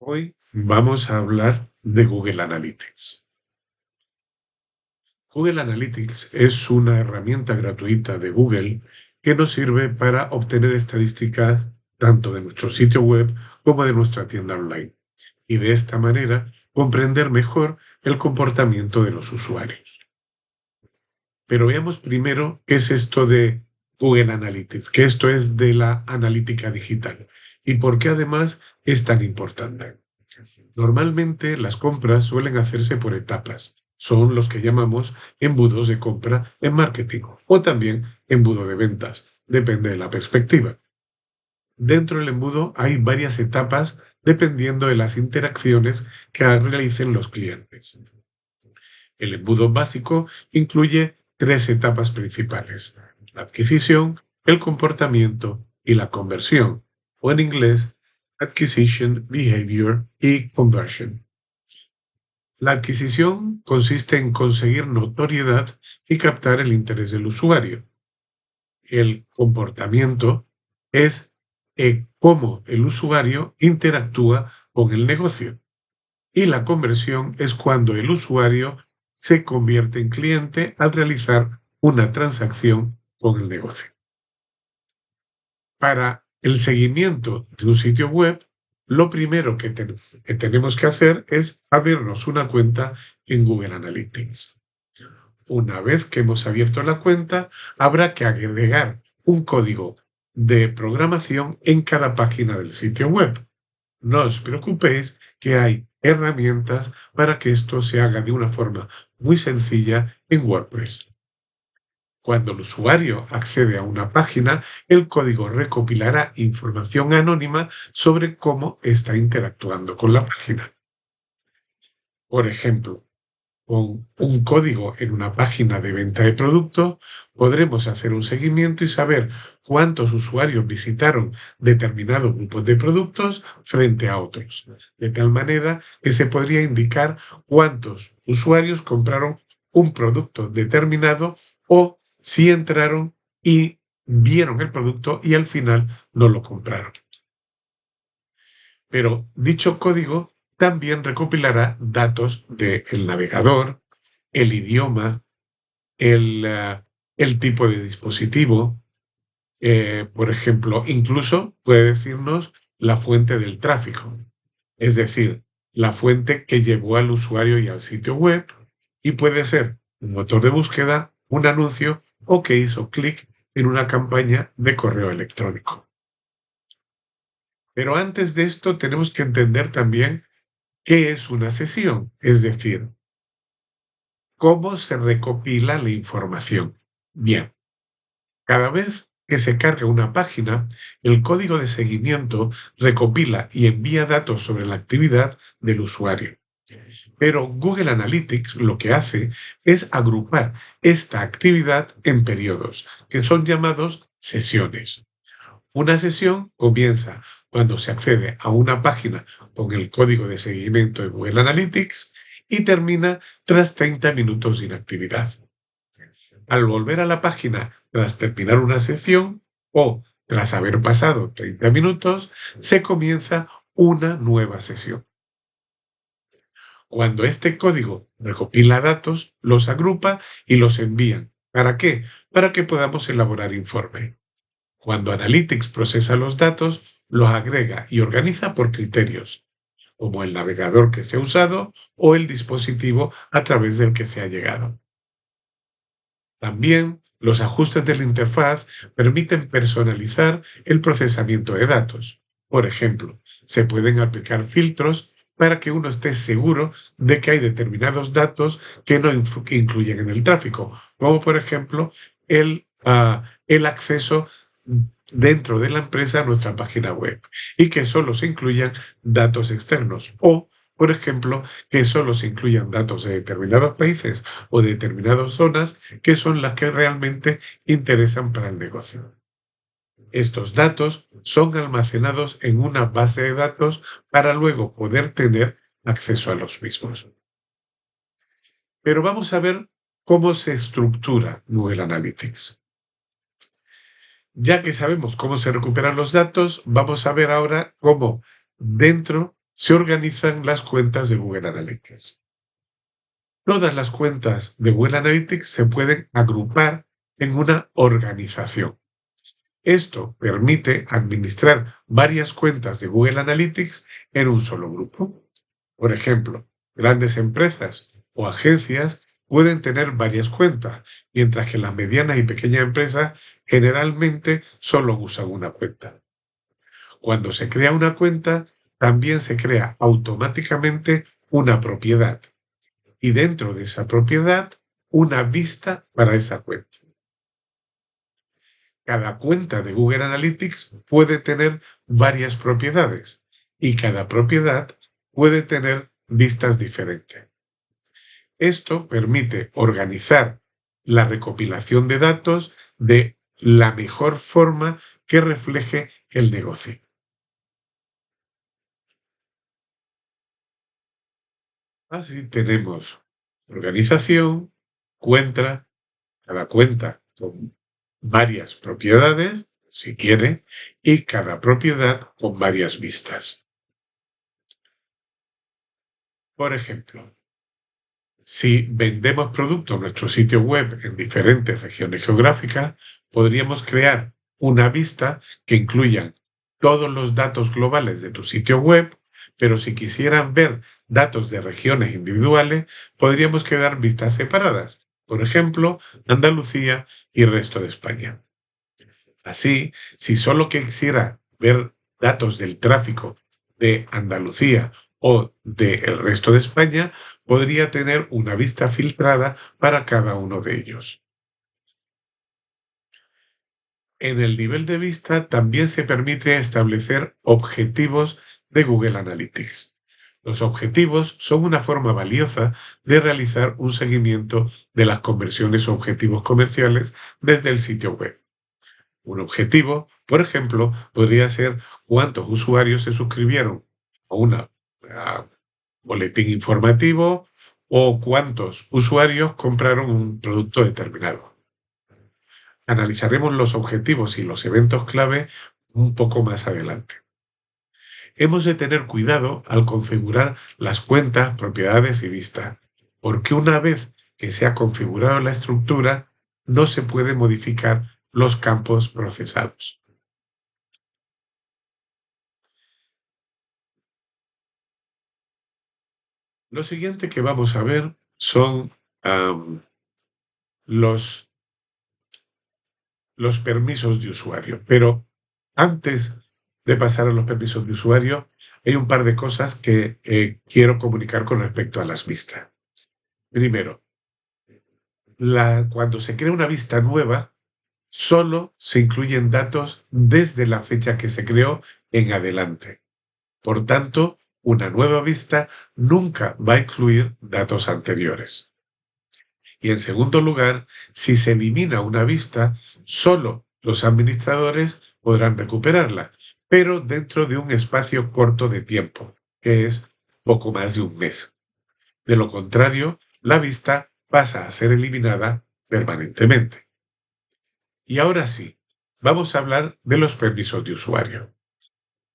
Hoy vamos a hablar de Google Analytics. Google Analytics es una herramienta gratuita de Google que nos sirve para obtener estadísticas tanto de nuestro sitio web como de nuestra tienda online y de esta manera comprender mejor el comportamiento de los usuarios. Pero veamos primero qué es esto de Google Analytics, que esto es de la analítica digital y por qué además es tan importante. Normalmente las compras suelen hacerse por etapas. Son los que llamamos embudos de compra en marketing o también embudo de ventas. Depende de la perspectiva. Dentro del embudo hay varias etapas dependiendo de las interacciones que realicen los clientes. El embudo básico incluye tres etapas principales: la adquisición, el comportamiento y la conversión, o en inglés, Acquisition, Behavior y Conversion. La adquisición consiste en conseguir notoriedad y captar el interés del usuario. El comportamiento es cómo el usuario interactúa con el negocio. Y la conversión es cuando el usuario se convierte en cliente al realizar una transacción con el negocio. Para el seguimiento de un sitio web, lo primero que tenemos que hacer es abrirnos una cuenta en Google Analytics. Una vez que hemos abierto la cuenta, habrá que agregar un código de programación en cada página del sitio web. No os preocupéis que hay herramientas para que esto se haga de una forma muy sencilla en WordPress. Cuando el usuario accede a una página, el código recopilará información anónima sobre cómo está interactuando con la página. Por ejemplo, con un código en una página de venta de producto, podremos hacer un seguimiento y saber cuántos usuarios visitaron determinados grupos de productos frente a otros, de tal manera que se podría indicar cuántos usuarios compraron un producto determinado o si entraron y vieron el producto y al final no lo compraron. Pero dicho código también recopilará datos del navegador, el idioma, el tipo de dispositivo. Por ejemplo, incluso puede decirnos la fuente del tráfico, es decir, la fuente que llevó al usuario y al sitio web, y puede ser un motor de búsqueda, un anuncio o que hizo clic en una campaña de correo electrónico. Pero antes de esto tenemos que entender también qué es una sesión, es decir, cómo se recopila la información. Bien, cada vez que se carga una página, el código de seguimiento recopila y envía datos sobre la actividad del usuario. Pero Google Analytics lo que hace es agrupar esta actividad en periodos, que son llamados sesiones. Una sesión comienza cuando se accede a una página con el código de seguimiento de Google Analytics y termina tras 30 minutos de inactividad. Al volver a la página tras terminar una sesión o tras haber pasado 30 minutos, se comienza una nueva sesión. Cuando este código recopila datos, los agrupa y los envía. ¿Para qué? Para que podamos elaborar informe. Cuando Analytics procesa los datos, los agrega y organiza por criterios, como el navegador que se ha usado o el dispositivo a través del que se ha llegado. También los ajustes de la interfaz permiten personalizar el procesamiento de datos. Por ejemplo, se pueden aplicar filtros para que uno esté seguro de que hay determinados datos que no incluyen en el tráfico, como por ejemplo el acceso dentro de la empresa a nuestra página web y que solo se incluyan datos externos o, por ejemplo, que solo se incluyan datos de determinados países o de determinadas zonas que son las que realmente interesan para el negocio. Estos datos son almacenados en una base de datos para luego poder tener acceso a los mismos. Pero vamos a ver cómo se estructura Google Analytics. Ya que sabemos cómo se recuperan los datos, vamos a ver ahora cómo dentro se organizan las cuentas de Google Analytics. Todas las cuentas de Google Analytics se pueden agrupar en una organización. Esto permite administrar varias cuentas de Google Analytics en un solo grupo. Por ejemplo, grandes empresas o agencias pueden tener varias cuentas, mientras que las medianas y pequeñas empresas generalmente solo usan una cuenta. Cuando se crea una cuenta, también se crea automáticamente una propiedad y dentro de esa propiedad una vista para esa cuenta. Cada cuenta de Google Analytics puede tener varias propiedades y cada propiedad puede tener vistas diferentes. Esto permite organizar la recopilación de datos de la mejor forma que refleje el negocio. Así tenemos organización, cuenta, cada cuenta con varias propiedades, si quiere, y cada propiedad con varias vistas. Por ejemplo, si vendemos productos en nuestro sitio web en diferentes regiones geográficas, podríamos crear una vista que incluya todos los datos globales de tu sitio web, pero si quisieran ver datos de regiones individuales, podríamos crear vistas separadas. Por ejemplo, Andalucía y resto de España. Así, si solo quisiera ver datos del tráfico de Andalucía o del resto de España, podría tener una vista filtrada para cada uno de ellos. En el nivel de vista también se permite establecer objetivos de Google Analytics. Los objetivos son una forma valiosa de realizar un seguimiento de las conversiones o objetivos comerciales desde el sitio web. Un objetivo, por ejemplo, podría ser cuántos usuarios se suscribieron a una boletín informativo o cuántos usuarios compraron un producto determinado. Analizaremos los objetivos y los eventos clave un poco más adelante. Hemos de tener cuidado al configurar las cuentas, propiedades y vistas, porque una vez que se ha configurado la estructura, no se puede modificar los campos procesados. Lo siguiente que vamos a ver son los, los permisos de usuario. Pero antes de pasar a los permisos de usuario, hay un par de cosas que quiero comunicar con respecto a las vistas. Primero, cuando se crea una vista nueva, solo se incluyen datos desde la fecha que se creó en adelante. Por tanto, una nueva vista nunca va a incluir datos anteriores. Y en segundo lugar, si se elimina una vista, solo los administradores podrán recuperarla, pero dentro de un espacio corto de tiempo, que es poco más de un mes. De lo contrario, la vista pasa a ser eliminada permanentemente. Y ahora sí, vamos a hablar de los permisos de usuario.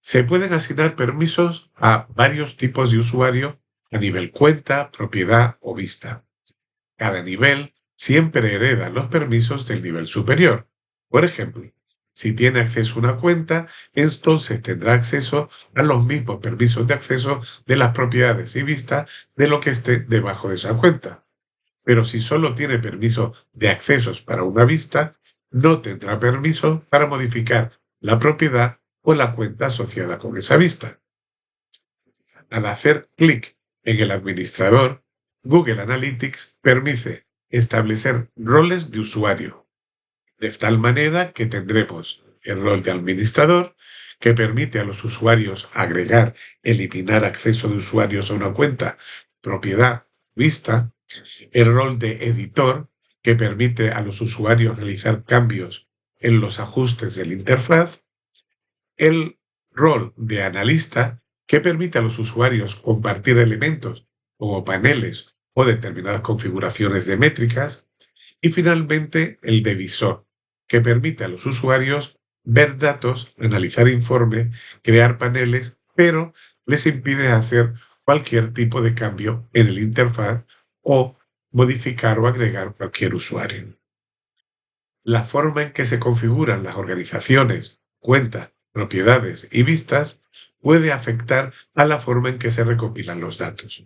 Se pueden asignar permisos a varios tipos de usuario a nivel cuenta, propiedad o vista. Cada nivel siempre hereda los permisos del nivel superior. Por ejemplo, si tiene acceso a una cuenta, entonces tendrá acceso a los mismos permisos de acceso de las propiedades y vistas de lo que esté debajo de esa cuenta. Pero si solo tiene permiso de accesos para una vista, no tendrá permiso para modificar la propiedad o la cuenta asociada con esa vista. Al hacer clic en el administrador, Google Analytics permite establecer roles de usuario, de tal manera que tendremos el rol de administrador, que permite a los usuarios agregar, eliminar acceso de usuarios a una cuenta, propiedad, vista, el rol de editor, que permite a los usuarios realizar cambios en los ajustes de la interfaz, el rol de analista, que permite a los usuarios compartir elementos como paneles o determinadas configuraciones de métricas, y finalmente el de visor, que permite a los usuarios ver datos, analizar informes, crear paneles pero les impide hacer cualquier tipo de cambio en el interfaz o modificar o agregar cualquier usuario. La forma en que se configuran las organizaciones, cuentas, propiedades y vistas puede afectar a la forma en que se recopilan los datos.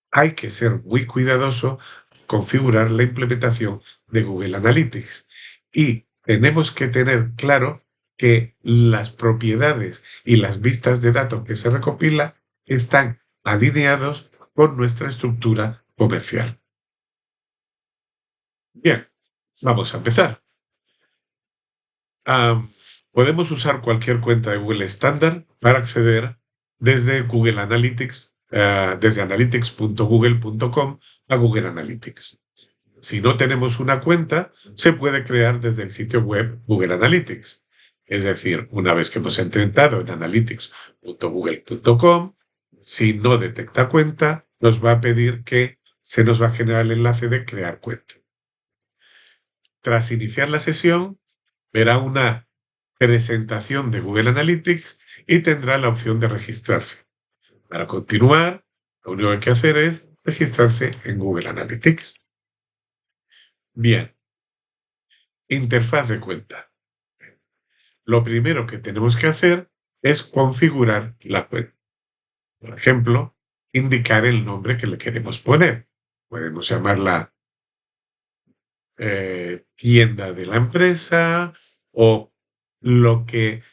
Hay que ser muy cuidadoso al configurar la implementación de Google Analytics y tenemos que tener claro que las propiedades y las vistas de datos que se recopila están alineados con nuestra estructura comercial. Bien, vamos a empezar. Am, Podemos usar cualquier cuenta de Google estándar para acceder desde Google Analytics, desde analytics.google.com a Google Analytics. Si no tenemos una cuenta, se puede crear desde el sitio web Google Analytics. Es decir, una vez que hemos entrado en analytics.google.com, si no detecta cuenta, nos va a pedir que se nos va a generar el enlace de crear cuenta. Tras iniciar la sesión, verá una presentación de Google Analytics y tendrá la opción de registrarse. Para continuar, lo único que hay que hacer es registrarse en Google Analytics. Bien, interfaz de cuenta. Lo primero que tenemos que hacer es configurar la cuenta. Por ejemplo, indicar el nombre que le queremos poner. Podemos llamarla tienda de la empresa o lo que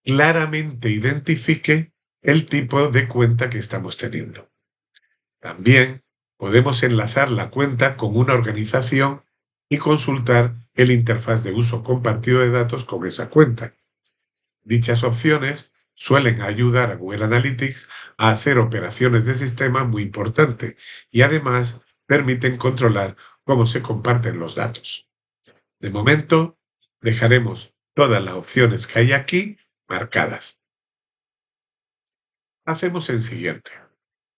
claramente identifique el tipo de cuenta que estamos teniendo. También podemos enlazar la cuenta con una organización y consultar el interfaz de uso compartido de datos con esa cuenta. Dichas opciones suelen ayudar a Google Analytics a hacer operaciones de sistema muy importantes y además permiten controlar cómo se comparten los datos. De momento, dejaremos todas las opciones que hay aquí marcadas. Hacemos el siguiente.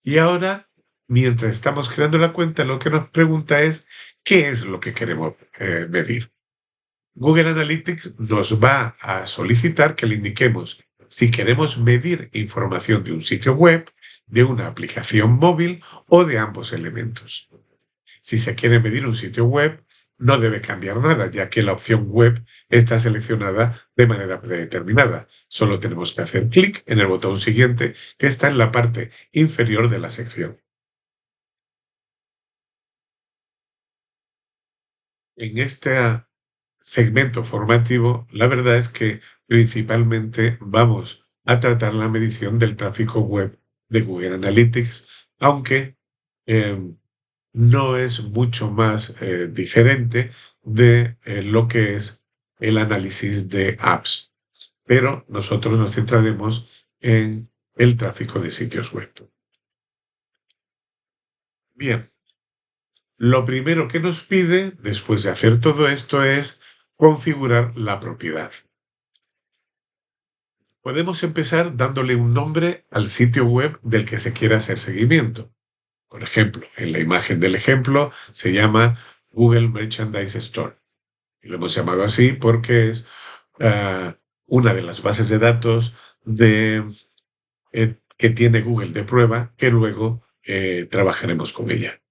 Y ahora, mientras estamos creando la cuenta, lo que nos pregunta es qué es lo que queremos medir. Google Analytics nos va a solicitar que le indiquemos si queremos medir información de un sitio web, de una aplicación móvil o de ambos elementos. Si se quiere medir un sitio web, no debe cambiar nada, ya que la opción web está seleccionada de manera predeterminada. Solo tenemos que hacer clic en el botón siguiente que está en la parte inferior de la sección. En este segmento formativo, la verdad es que principalmente vamos a tratar la medición del tráfico web de Google Analytics, aunque eh, no es mucho más diferente de lo que es el análisis de apps, pero nosotros nos centraremos en el tráfico de sitios web. Bien, lo primero que nos pide después de hacer todo esto es configurar la propiedad. Podemos empezar dándole un nombre al sitio web del que se quiera hacer seguimiento. Por ejemplo, en la imagen del ejemplo se llama Google Merchandise Store. Y lo hemos llamado así porque es una de las bases de datos que tiene Google de prueba, que luego trabajaremos con ella.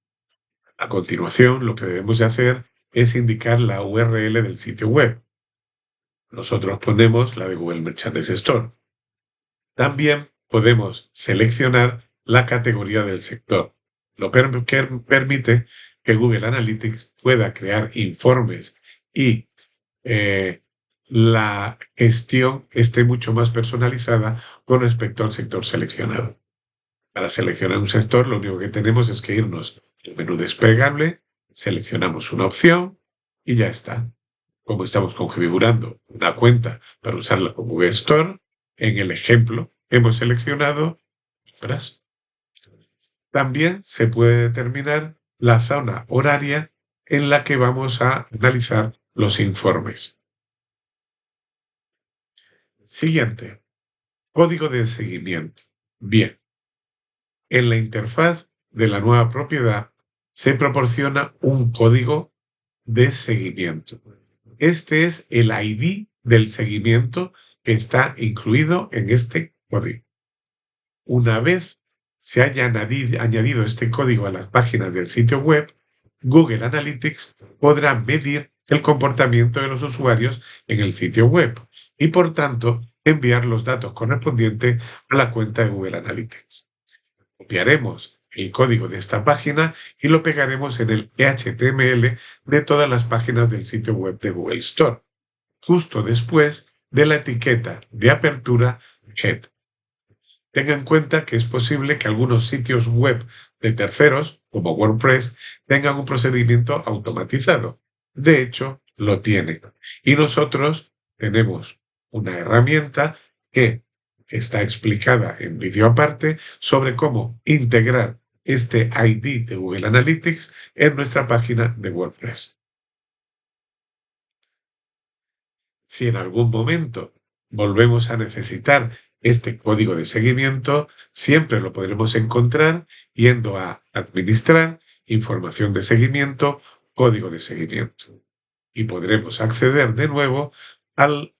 A continuación, lo que debemos de hacer es indicar la URL del sitio web. Nosotros ponemos la de Google Merchandise Store. También podemos seleccionar la categoría del sector, lo que permite que Google Analytics pueda crear informes y la gestión esté mucho más personalizada con respecto al sector seleccionado. Para seleccionar un sector, lo único que tenemos es que irnos al menú desplegable, seleccionamos una opción y ya está. Como estamos configurando una cuenta para usarla con Google Store, en el ejemplo hemos seleccionado compras. También se puede determinar la zona horaria en la que vamos a analizar los informes. Siguiente, código de seguimiento. Bien, en la interfaz de la nueva propiedad se proporciona un código de seguimiento. Este es el ID del seguimiento que está incluido en este código. Una vez se haya añadido este código a las páginas del sitio web, Google Analytics podrá medir el comportamiento de los usuarios en el sitio web y, por tanto, enviar los datos correspondientes a la cuenta de Google Analytics. Copiaremos el código de esta página y lo pegaremos en el HTML de todas las páginas del sitio web de Google Store, justo después de la etiqueta de apertura Head. Tenga en cuenta que es posible que algunos sitios web de terceros, como WordPress, tengan un procedimiento automatizado. De hecho, lo tienen. Y nosotros tenemos una herramienta que está explicada en vídeo aparte sobre cómo integrar este ID de Google Analytics en nuestra página de WordPress. Si en algún momento volvemos a necesitar este código de seguimiento, siempre lo podremos encontrar yendo a Administrar, Información de seguimiento, Código de seguimiento. Y podremos acceder de nuevo al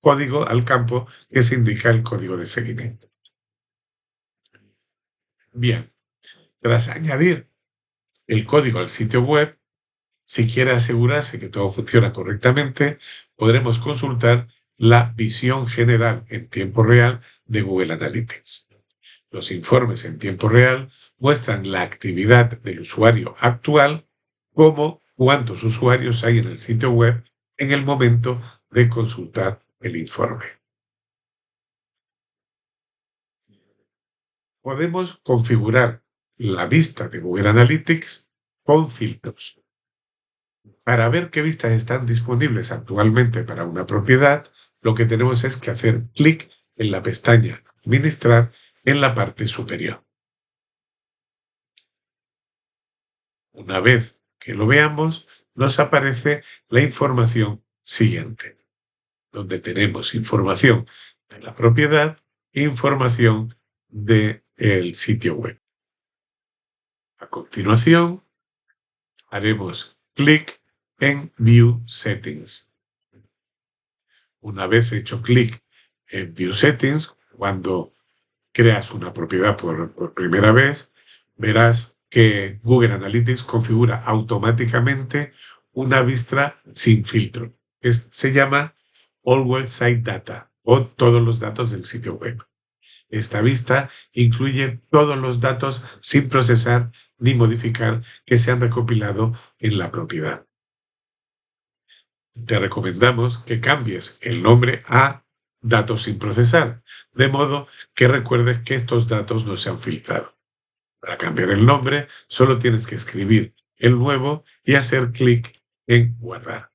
código, al campo que se indica el código de seguimiento. Bien, tras añadir el código al sitio web, si quiere asegurarse que todo funciona correctamente, podremos consultar la visión general en tiempo real de Google Analytics. Los informes en tiempo real muestran la actividad del usuario actual, como cuántos usuarios hay en el sitio web en el momento de consultar el informe. Podemos configurar la vista de Google Analytics con filtros. Para ver qué vistas están disponibles actualmente para una propiedad, lo que tenemos es que hacer clic en la pestaña Administrar en la parte superior. Una vez que lo veamos, nos aparece la información siguiente, donde tenemos información de la propiedad e información del sitio web. A continuación, haremos clic en View Settings. Una vez hecho clic en View Settings, cuando creas una propiedad por primera vez, verás que Google Analytics configura automáticamente una vista sin filtro, que se llama All Website Data o todos los datos del sitio web. Esta vista incluye todos los datos sin procesar ni modificar que se han recopilado en la propiedad. Te recomendamos que cambies el nombre a datos sin procesar, de modo que recuerdes que estos datos no se han filtrado. Para cambiar el nombre, solo tienes que escribir el nuevo y hacer clic en Guardar.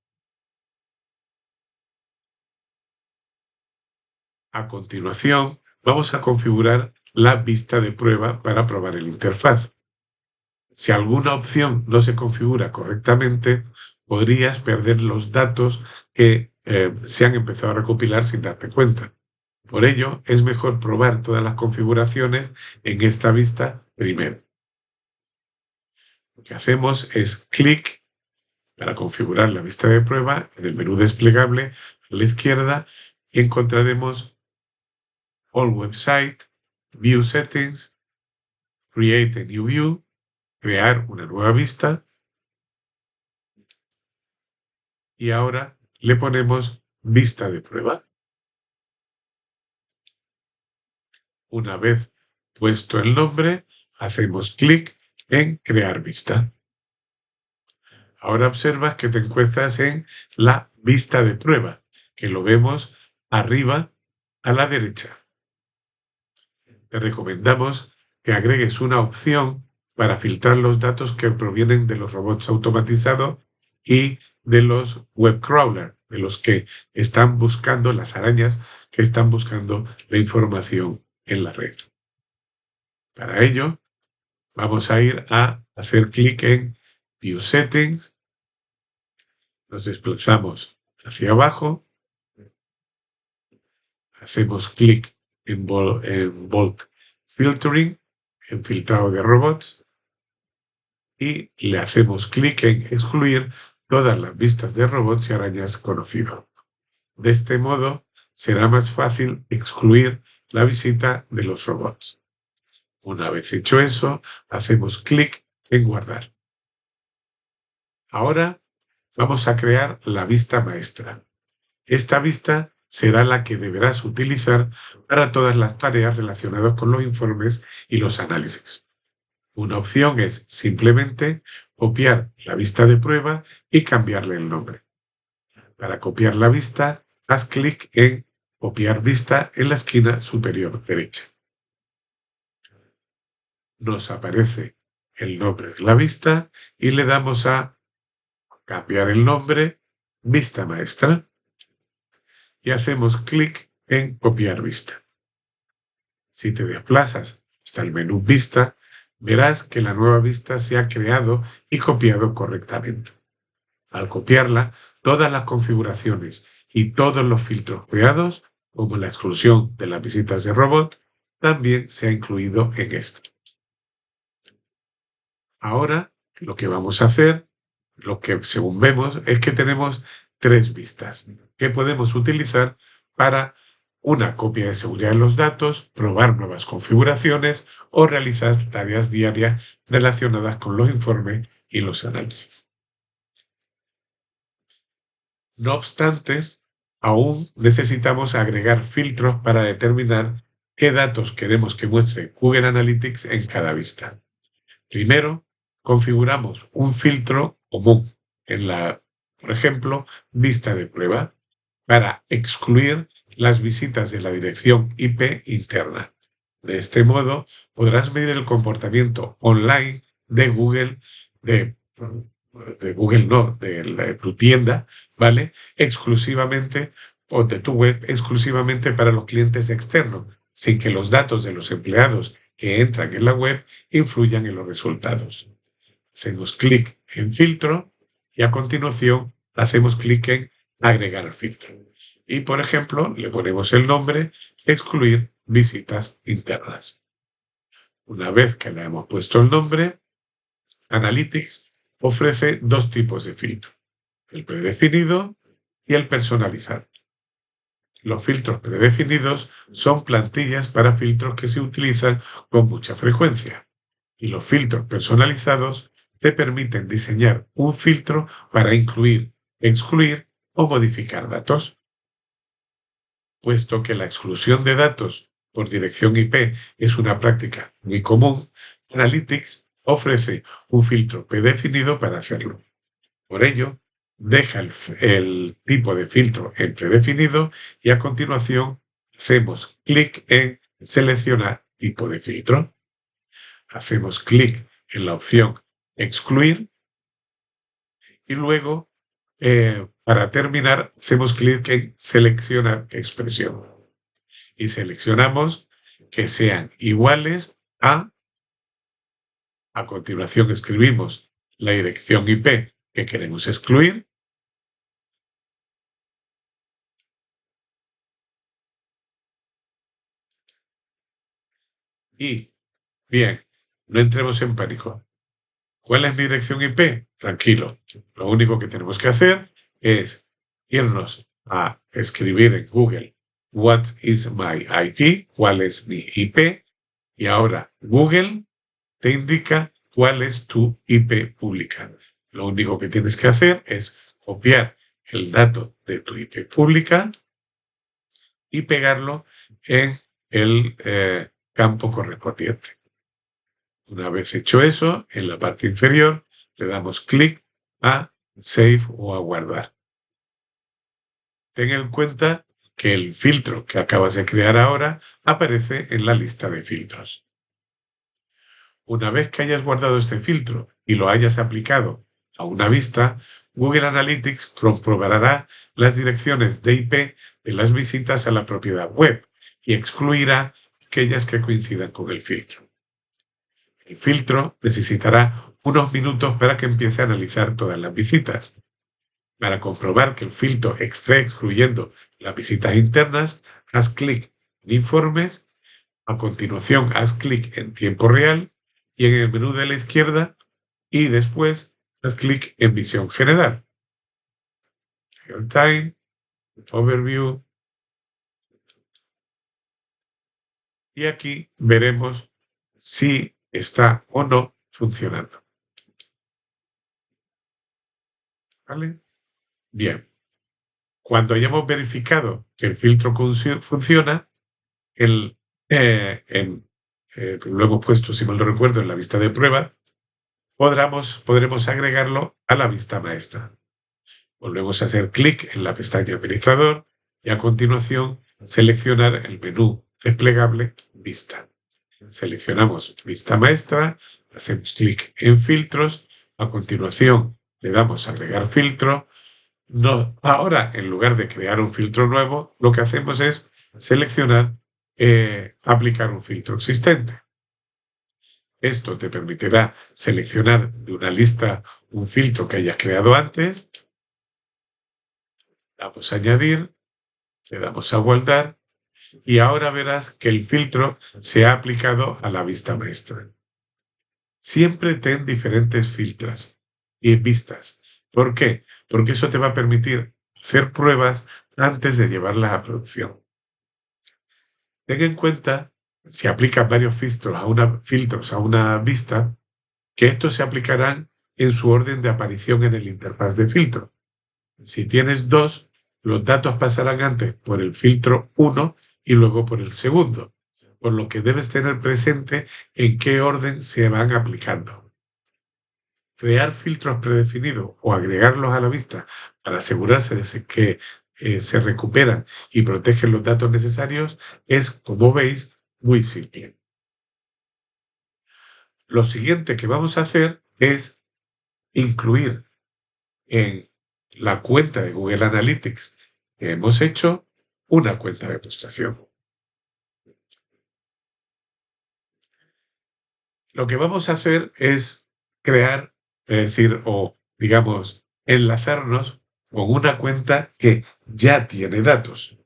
A continuación, vamos a configurar la vista de prueba para probar el interfaz. Si alguna opción no se configura correctamente, podrías perder los datos que se han empezado a recopilar sin darte cuenta. Por ello, es mejor probar todas las configuraciones en esta vista primero. Lo que hacemos es clic para configurar la vista de prueba. En el menú desplegable a la izquierda encontraremos All Website, View Settings, Create a New View, crear una nueva vista, y ahora le ponemos vista de prueba. Una vez puesto el nombre, hacemos clic en crear vista. Ahora observas que te encuentras en la vista de prueba, que lo vemos arriba a la derecha. Te recomendamos que agregues una opción para filtrar los datos que provienen de los robots automatizados y de los web crawlers, de los que están buscando, las arañas que están buscando la información en la red. Para ello, vamos a ir a hacer clic en View Settings, nos desplazamos hacia abajo, hacemos clic en Bolt Filtering, en filtrado de robots, y le hacemos clic en excluir todas las vistas de robots y arañas conocidos. De este modo, será más fácil excluir la visita de los robots. Una vez hecho eso, hacemos clic en guardar. Ahora vamos a crear la vista maestra. Esta vista será la que deberás utilizar para todas las tareas relacionadas con los informes y los análisis. Una opción es simplemente copiar la vista de prueba y cambiarle el nombre. Para copiar la vista, haz clic en Copiar vista en la esquina superior derecha. Nos aparece el nombre de la vista y le damos a cambiar el nombre, Vista Maestra, y hacemos clic en Copiar vista. Si te desplazas hasta el menú Vista, verás que la nueva vista se ha creado y copiado correctamente. Al copiarla, todas las configuraciones y todos los filtros creados, como la exclusión de las visitas de robot, también se ha incluido en esta. Ahora, lo que vamos a hacer, lo que según vemos, es que tenemos 3 vistas que podemos utilizar para una copia de seguridad de los datos, probar nuevas configuraciones o realizar tareas diarias relacionadas con los informes y los análisis. No obstante, aún necesitamos agregar filtros para determinar qué datos queremos que muestre Google Analytics en cada vista. Primero, configuramos un filtro común en la, por ejemplo, vista de prueba para excluir las visitas de la dirección IP interna. De este modo, podrás medir el comportamiento online de Google, de Google no, tu tienda, ¿vale? Exclusivamente, o de tu web, exclusivamente para los clientes externos, sin que los datos de los empleados que entran en la web influyan en los resultados. Hacemos clic en filtro y a continuación hacemos clic en agregar filtro. Y por ejemplo, le ponemos el nombre excluir visitas internas. Una vez que le hemos puesto el nombre, Analytics ofrece 2 tipos de filtro, el predefinido y el personalizado. Los filtros predefinidos son plantillas para filtros que se utilizan con mucha frecuencia, y los filtros personalizados te permiten diseñar un filtro para incluir, excluir o modificar datos. Puesto que la exclusión de datos por dirección IP es una práctica muy común, Analytics ofrece un filtro predefinido para hacerlo. Por ello, deja el tipo de filtro en predefinido y a continuación hacemos clic en Seleccionar tipo de filtro. Hacemos clic en la opción Excluir y luego, para terminar, hacemos clic en Seleccionar expresión. Y seleccionamos que sean iguales a continuación escribimos la dirección IP que queremos excluir y, bien, no entremos en pánico. ¿Cuál es mi dirección IP? Tranquilo, lo único que tenemos que hacer es irnos a escribir en Google What is my IP? ¿Cuál es mi IP? Y ahora Google te indica cuál es tu IP pública. Lo único que tienes que hacer es copiar el dato de tu IP pública y pegarlo en el campo correspondiente. Una vez hecho eso, en la parte inferior le damos clic a Save o a guardar. Ten en cuenta que el filtro que acabas de crear ahora aparece en la lista de filtros. Una vez que hayas guardado este filtro y lo hayas aplicado a una vista, Google Analytics comprobará las direcciones de IP de las visitas a la propiedad web y excluirá aquellas que coincidan con el filtro. El filtro necesitará unos minutos para que empiece a analizar todas las visitas. Para comprobar que el filtro esté excluyendo las visitas internas, haz clic en Informes, a continuación haz clic en Tiempo real y en el menú de la izquierda y después haz clic en Visión general. Real Time, Overview, y aquí veremos si está o no funcionando. ¿Vale? Bien. Cuando hayamos verificado que el filtro funciona, el, lo hemos puesto, si mal no recuerdo, en la vista de prueba, podremos agregarlo a la vista maestra. Volvemos a hacer clic en la pestaña Administrador y a continuación seleccionar el menú desplegable Vista. Seleccionamos Vista Maestra, hacemos clic en Filtros, a continuación le damos a Agregar filtro. Ahora, en lugar de crear un filtro nuevo, lo que hacemos es seleccionar aplicar un filtro existente. Esto te permitirá seleccionar de una lista un filtro que hayas creado antes. Damos a añadir, le damos a guardar y ahora verás que el filtro se ha aplicado a la vista maestra. Siempre ten diferentes filtros y vistas. ¿Por qué? Porque eso te va a permitir hacer pruebas antes de llevarlas a producción. Ten en cuenta, si aplicas varios filtros a una vista, que estos se aplicarán en su orden de aparición en el interfaz de filtro. Si tienes dos, los datos pasarán antes por el filtro 1 y luego por el segundo, por lo que debes tener presente en qué orden se van aplicando. Crear filtros predefinidos o agregarlos a la vista para asegurarse de que se recuperan y protegen los datos necesarios es, como veis, muy simple. Lo siguiente que vamos a hacer es incluir en la cuenta de Google Analytics que hemos hecho una cuenta de demostración. Lo que vamos a hacer es crear, es decir, o digamos, enlazarnos con una cuenta que ya tiene datos,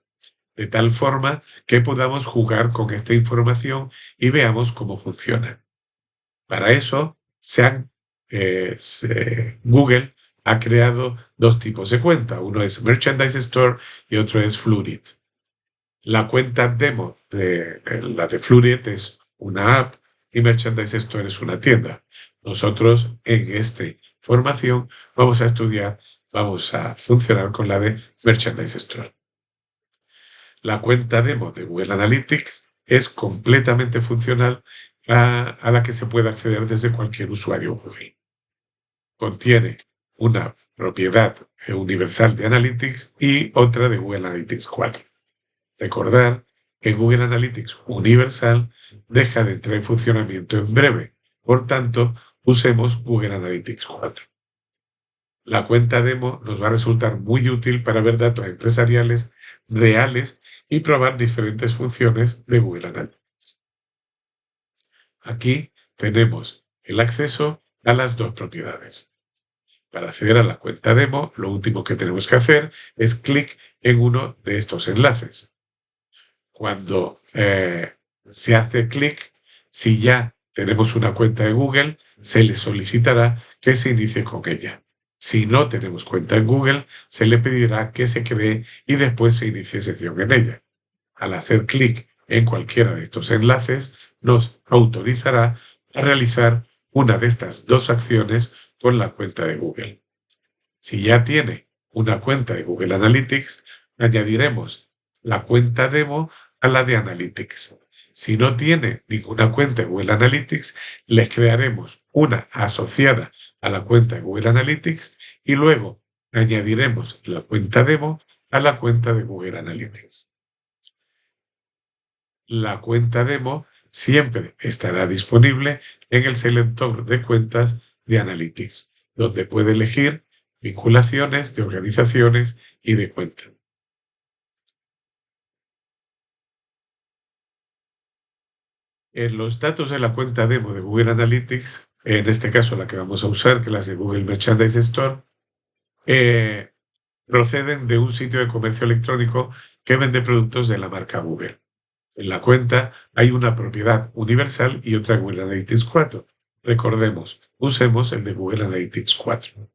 de tal forma que podamos jugar con esta información y veamos cómo funciona. Para eso, Google ha creado dos tipos de cuenta. Uno es Merchandise Store y otro es Fluid. La cuenta demo de la de Fluid es una app y Merchandise Store es una tienda. Nosotros en esta formación vamos a funcionar con la de Merchandise Store. La cuenta demo de Google Analytics es completamente funcional a la que se puede acceder desde cualquier usuario Google. Contiene una propiedad universal de Analytics y otra de Google Analytics 4. Recordar que Google Analytics Universal deja de entrar en funcionamiento en breve. Por tanto, usemos Google Analytics 4. La cuenta demo nos va a resultar muy útil para ver datos empresariales reales y probar diferentes funciones de Google Analytics. Aquí tenemos el acceso a las dos propiedades. Para acceder a la cuenta demo, lo último que tenemos que hacer es clic en uno de estos enlaces. Cuando se hace clic, si ya tenemos una cuenta de Google, se le solicitará que se inicie con ella. Si no tenemos cuenta en Google, se le pedirá que se cree y después se inicie sesión en ella. Al hacer clic en cualquiera de estos enlaces, nos autorizará a realizar una de estas dos acciones con la cuenta de Google. Si ya tiene una cuenta de Google Analytics, añadiremos la cuenta demo a la de Analytics. Si no tiene ninguna cuenta de Google Analytics, les crearemos una asociada a la cuenta de Google Analytics y luego añadiremos la cuenta demo a la cuenta de Google Analytics. La cuenta demo siempre estará disponible en el selector de cuentas de Analytics, donde puede elegir vinculaciones de organizaciones y de cuentas. En los datos de la cuenta demo de Google Analytics, en este caso la que vamos a usar, que es la de Google Merchandise Store, proceden de un sitio de comercio electrónico que vende productos de la marca Google. En la cuenta hay una propiedad universal y otra Google Analytics 4. Recordemos, usemos el de Google Analytics 4.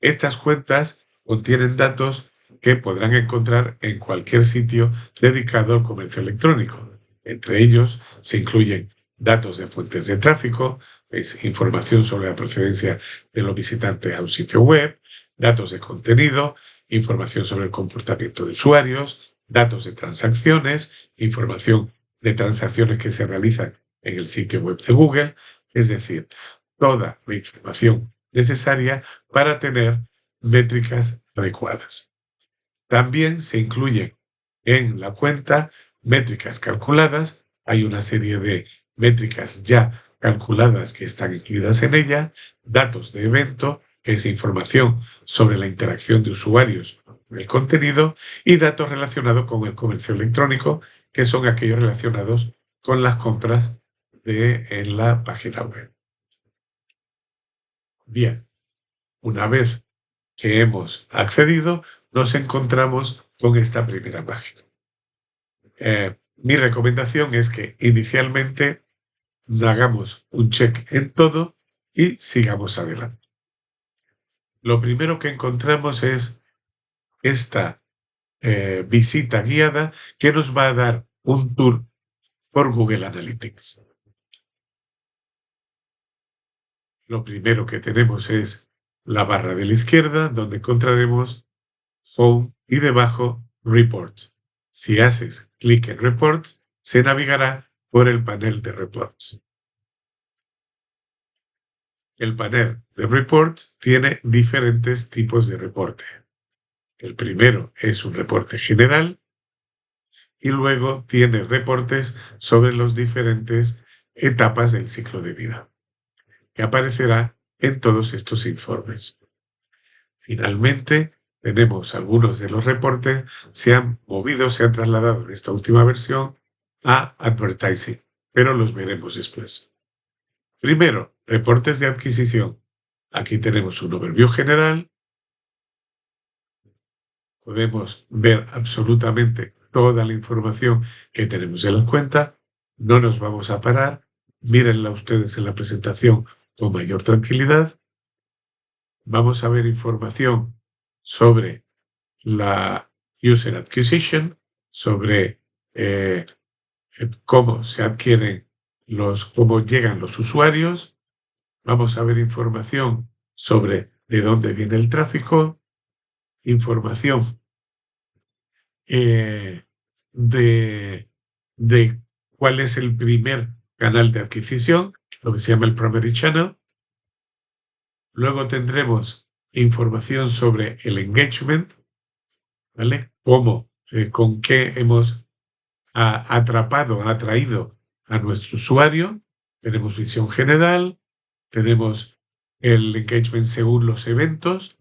Estas cuentas contienen datos que podrán encontrar en cualquier sitio dedicado al comercio electrónico. Entre ellos se incluyen datos de fuentes de tráfico, es información sobre la procedencia de los visitantes a un sitio web, datos de contenido, información sobre el comportamiento de usuarios, datos de transacciones, información de transacciones que se realizan en el sitio web de Google, es decir, toda la información necesaria para tener métricas adecuadas. También se incluyen en la cuenta métricas calculadas. Hay una serie de métricas ya calculadas que están incluidas en ella, datos de evento, que es información sobre la interacción de usuarios con el contenido, y datos relacionados con el comercio electrónico, que son aquellos relacionados con las compras en la página web. Bien, una vez que hemos accedido, nos encontramos con esta primera página. Mi recomendación es que inicialmente hagamos un check en todo y sigamos adelante. Lo primero que encontramos es esta visita guiada que nos va a dar un tour por Google Analytics. Lo primero que tenemos es la barra de la izquierda, donde encontraremos Home y debajo Reports. Si haces clic en Reports, se navegará por el panel de Reports. El panel de Reports tiene diferentes tipos de reporte. El primero es un reporte general y luego tiene reportes sobre las diferentes etapas del ciclo de vida, que aparecerá en todos estos informes. Finalmente, tenemos algunos de los reportes se han movido, se han trasladado en esta última versión a Advertising, pero los veremos después. Primero, reportes de adquisición. Aquí tenemos un overview general. Podemos ver absolutamente toda la información que tenemos en la cuenta. No nos vamos a parar. Mírenla ustedes en la presentación con mayor tranquilidad. Vamos a ver información sobre la User Acquisition, sobre cómo se adquieren cómo llegan los usuarios. Vamos a ver información sobre de dónde viene el tráfico, información de cuál es el primer canal de adquisición, lo que se llama el Primary Channel. Luego tendremos información sobre el engagement, ¿vale? Cómo, con qué hemos atraído a nuestro usuario. Tenemos visión general, tenemos el engagement según los eventos,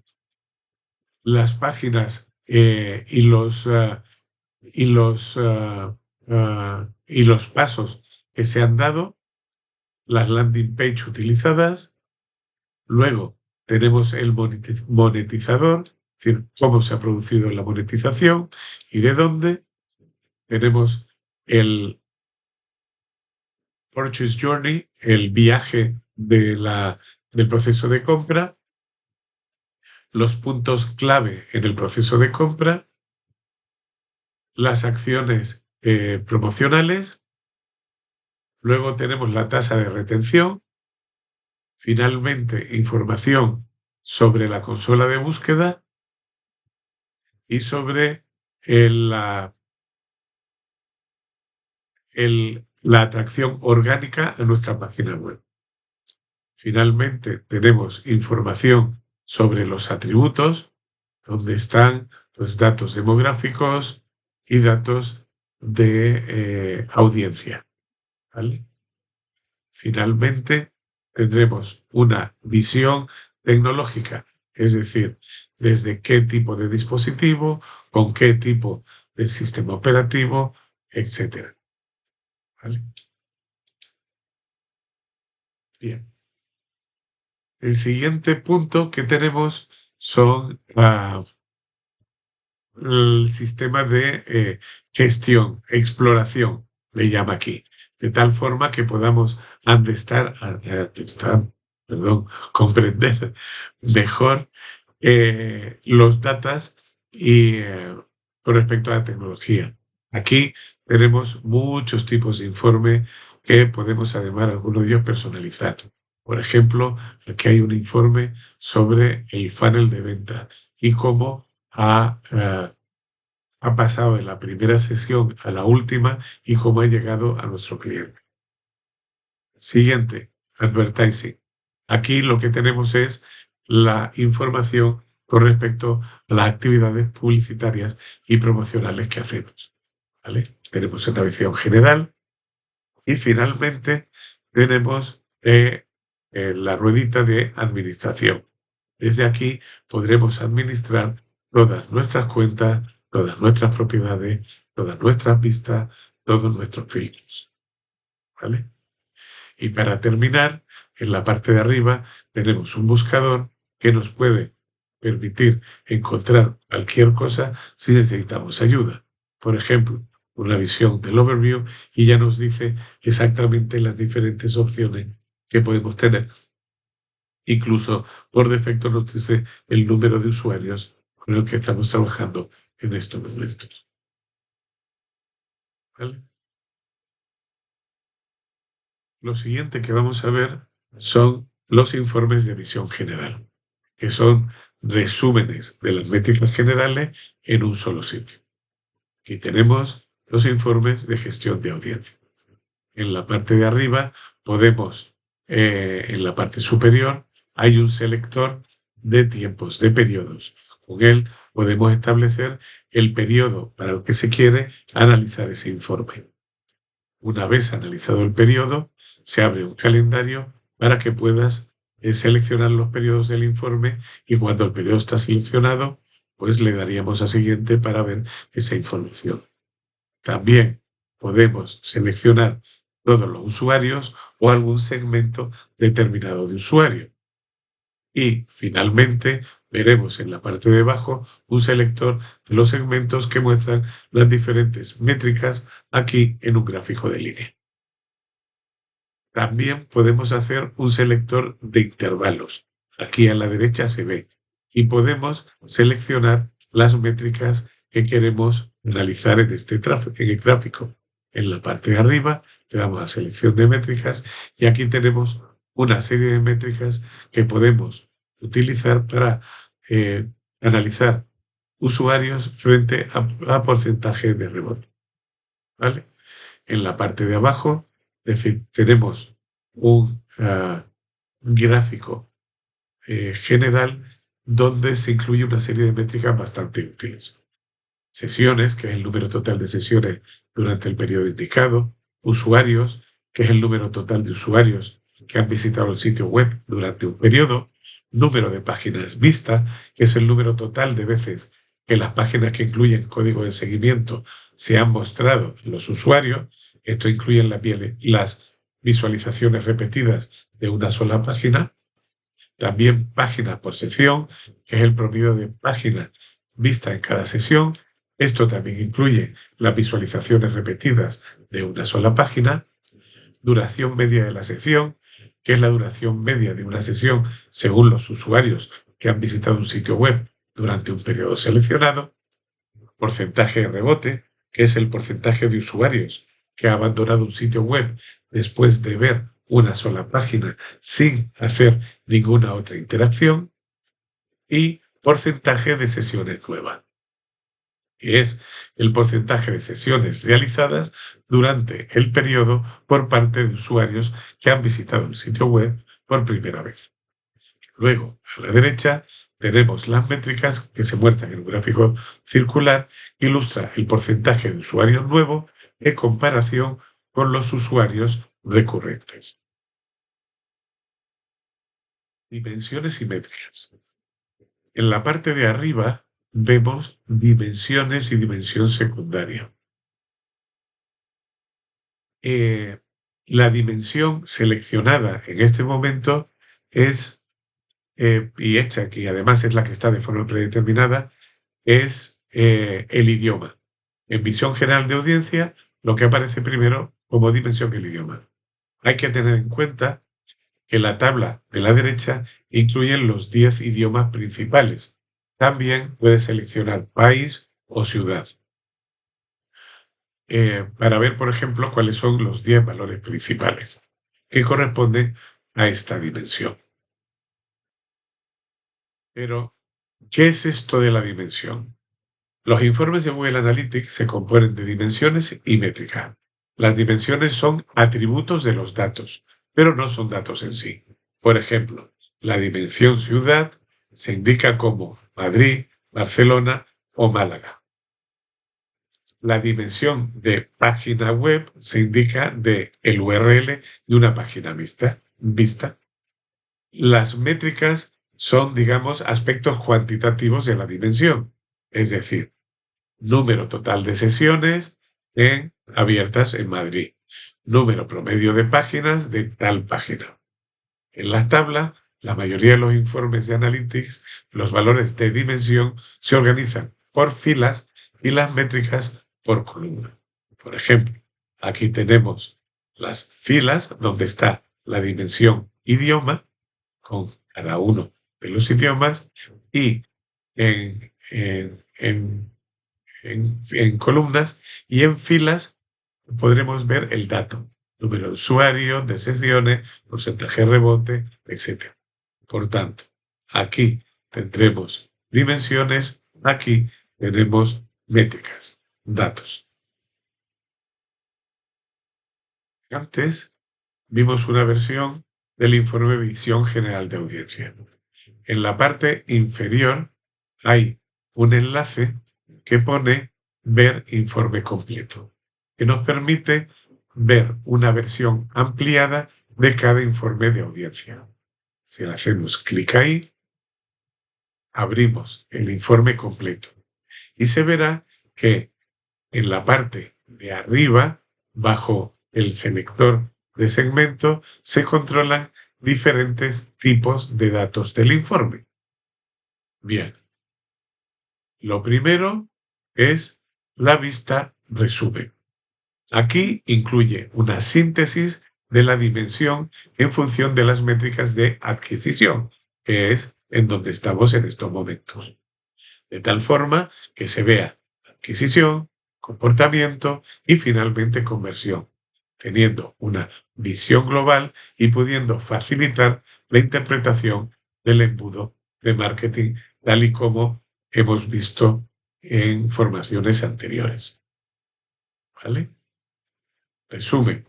las páginas y los pasos que se han dado, las landing page utilizadas. Luego tenemos el monetizador, es decir, cómo se ha producido la monetización y de dónde. Tenemos el Purchase Journey, el viaje del proceso de compra, los puntos clave en el proceso de compra, las acciones promocionales, luego tenemos la tasa de retención, finalmente información sobre la consola de búsqueda y sobre la atracción orgánica a nuestra página web. Finalmente tenemos información sobre los atributos, donde están los datos demográficos y datos de audiencia, ¿vale? Finalmente tendremos una visión tecnológica, es decir, desde qué tipo de dispositivo, con qué tipo de sistema operativo, etc. ¿Vale? Bien. El siguiente punto que tenemos son el sistema de gestión, exploración, le llama aquí, de tal forma que podamos comprender mejor los datos Y con respecto a la tecnología, aquí tenemos muchos tipos de informe que podemos además algunos de ellos personalizar. Por ejemplo, aquí hay un informe sobre el funnel de venta y cómo ha pasado de la primera sesión a la última y cómo ha llegado a nuestro cliente. Siguiente, advertising. Aquí lo que tenemos es la información con respecto a las actividades publicitarias y promocionales que hacemos. ¿Vale? Tenemos una visión general y finalmente tenemos la ruedita de administración. Desde aquí podremos administrar todas nuestras cuentas, todas nuestras propiedades, todas nuestras vistas, todos nuestros filtros. ¿Vale? Y para terminar, en la parte de arriba tenemos un buscador que nos puede permitir encontrar cualquier cosa si necesitamos ayuda. Por ejemplo, una visión del overview y ya nos dice exactamente las diferentes opciones que podemos tener. Incluso por defecto nos dice el número de usuarios con el que estamos trabajando en estos momentos. ¿Vale? Lo siguiente que vamos a ver son los informes de visión general, que son resúmenes de las métricas generales en un solo sitio. Aquí tenemos los informes de gestión de audiencia. En la parte de arriba podemos, en la parte superior, hay un selector de tiempos, de periodos. Con él podemos establecer el periodo para el que se quiere analizar ese informe. Una vez analizado el periodo, se abre un calendario para que puedas seleccionar los periodos del informe y cuando el periodo está seleccionado, pues le daríamos a siguiente para ver esa información. También podemos seleccionar todos los usuarios o algún segmento determinado de usuario. Y finalmente veremos en la parte de abajo un selector de los segmentos que muestran las diferentes métricas aquí en un gráfico de línea. También podemos hacer un selector de intervalos. Aquí a la derecha se ve. Y podemos seleccionar las métricas que queremos analizar en el gráfico. En la parte de arriba le damos a selección de métricas y aquí tenemos una serie de métricas que podemos utilizar para analizar usuarios frente a porcentaje de rebote. ¿Vale? En la parte de abajo tenemos un gráfico general donde se incluye una serie de métricas bastante útiles. Sesiones, que es el número total de sesiones durante el periodo indicado. Usuarios, que es el número total de usuarios que han visitado el sitio web durante un periodo. Número de páginas vistas, que es el número total de veces que las páginas que incluyen código de seguimiento se han mostrado a los usuarios. Esto incluye las visualizaciones repetidas de una sola página. También páginas por sección, que es el promedio de páginas vistas en cada sesión. Esto también incluye las visualizaciones repetidas de una sola página. Duración media de la sesión, que es la duración media de una sesión según los usuarios que han visitado un sitio web durante un periodo seleccionado. Porcentaje de rebote, que es el porcentaje de usuarios que ha abandonado un sitio web después de ver una sola página sin hacer ninguna otra interacción. Y porcentaje de sesiones nuevas, que es el porcentaje de sesiones realizadas durante el periodo por parte de usuarios que han visitado el sitio web por primera vez. Luego, a la derecha, tenemos las métricas que se muestran en un gráfico circular que ilustra el porcentaje de usuarios nuevos en comparación con los usuarios recurrentes. Dimensiones y métricas. En la parte de arriba vemos dimensiones y dimensión secundaria. La dimensión seleccionada en este momento es, y hecha que además es la que está de forma predeterminada, es el idioma. En visión general de audiencia, lo que aparece primero como dimensión el idioma. Hay que tener en cuenta que la tabla de la derecha incluye los 10 idiomas principales. También puedes seleccionar país o ciudad para ver, por ejemplo, cuáles son los 10 valores principales que corresponden a esta dimensión. Pero, ¿qué es esto de la dimensión? Los informes de Google Analytics se componen de dimensiones y métricas. Las dimensiones son atributos de los datos, pero no son datos en sí. Por ejemplo, la dimensión ciudad se indica como Madrid, Barcelona o Málaga. La dimensión de página web se indica de el URL de una página vista. Las métricas son, digamos, aspectos cuantitativos de la dimensión, es decir, número total de sesiones abiertas en Madrid, número promedio de páginas de tal página. En la tabla, la mayoría de los informes de Analytics, los valores de dimensión se organizan por filas y las métricas por columna. Por ejemplo, aquí tenemos las filas donde está la dimensión idioma con cada uno de los idiomas y en columnas y en filas podremos ver el dato, número de usuarios, de sesiones, porcentaje de rebote, etc. Por tanto, aquí tendremos dimensiones, aquí tenemos métricas, datos. Antes vimos una versión del informe Visión General de Audiencia. En la parte inferior hay un enlace que pone Ver informe completo, que nos permite ver una versión ampliada de cada informe de audiencia. Si le hacemos clic ahí, abrimos el informe completo y se verá que en la parte de arriba, bajo el selector de segmento, se controlan diferentes tipos de datos del informe. Bien, lo primero es la vista resumen. Aquí incluye una síntesis de la dimensión en función de las métricas de adquisición, que es en donde estamos en estos momentos. De tal forma que se vea adquisición, comportamiento y finalmente conversión, teniendo una visión global y pudiendo facilitar la interpretación del embudo de marketing, tal y como hemos visto en formaciones anteriores. ¿Vale? Resumen.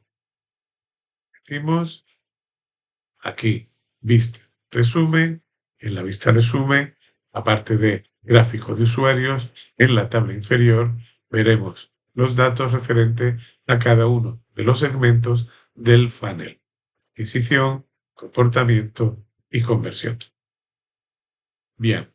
Decimos aquí, vista resumen. En la vista resumen, aparte de gráficos de usuarios, en la tabla inferior veremos los datos referentes a cada uno de los segmentos del funnel: adquisición, comportamiento y conversión. Bien.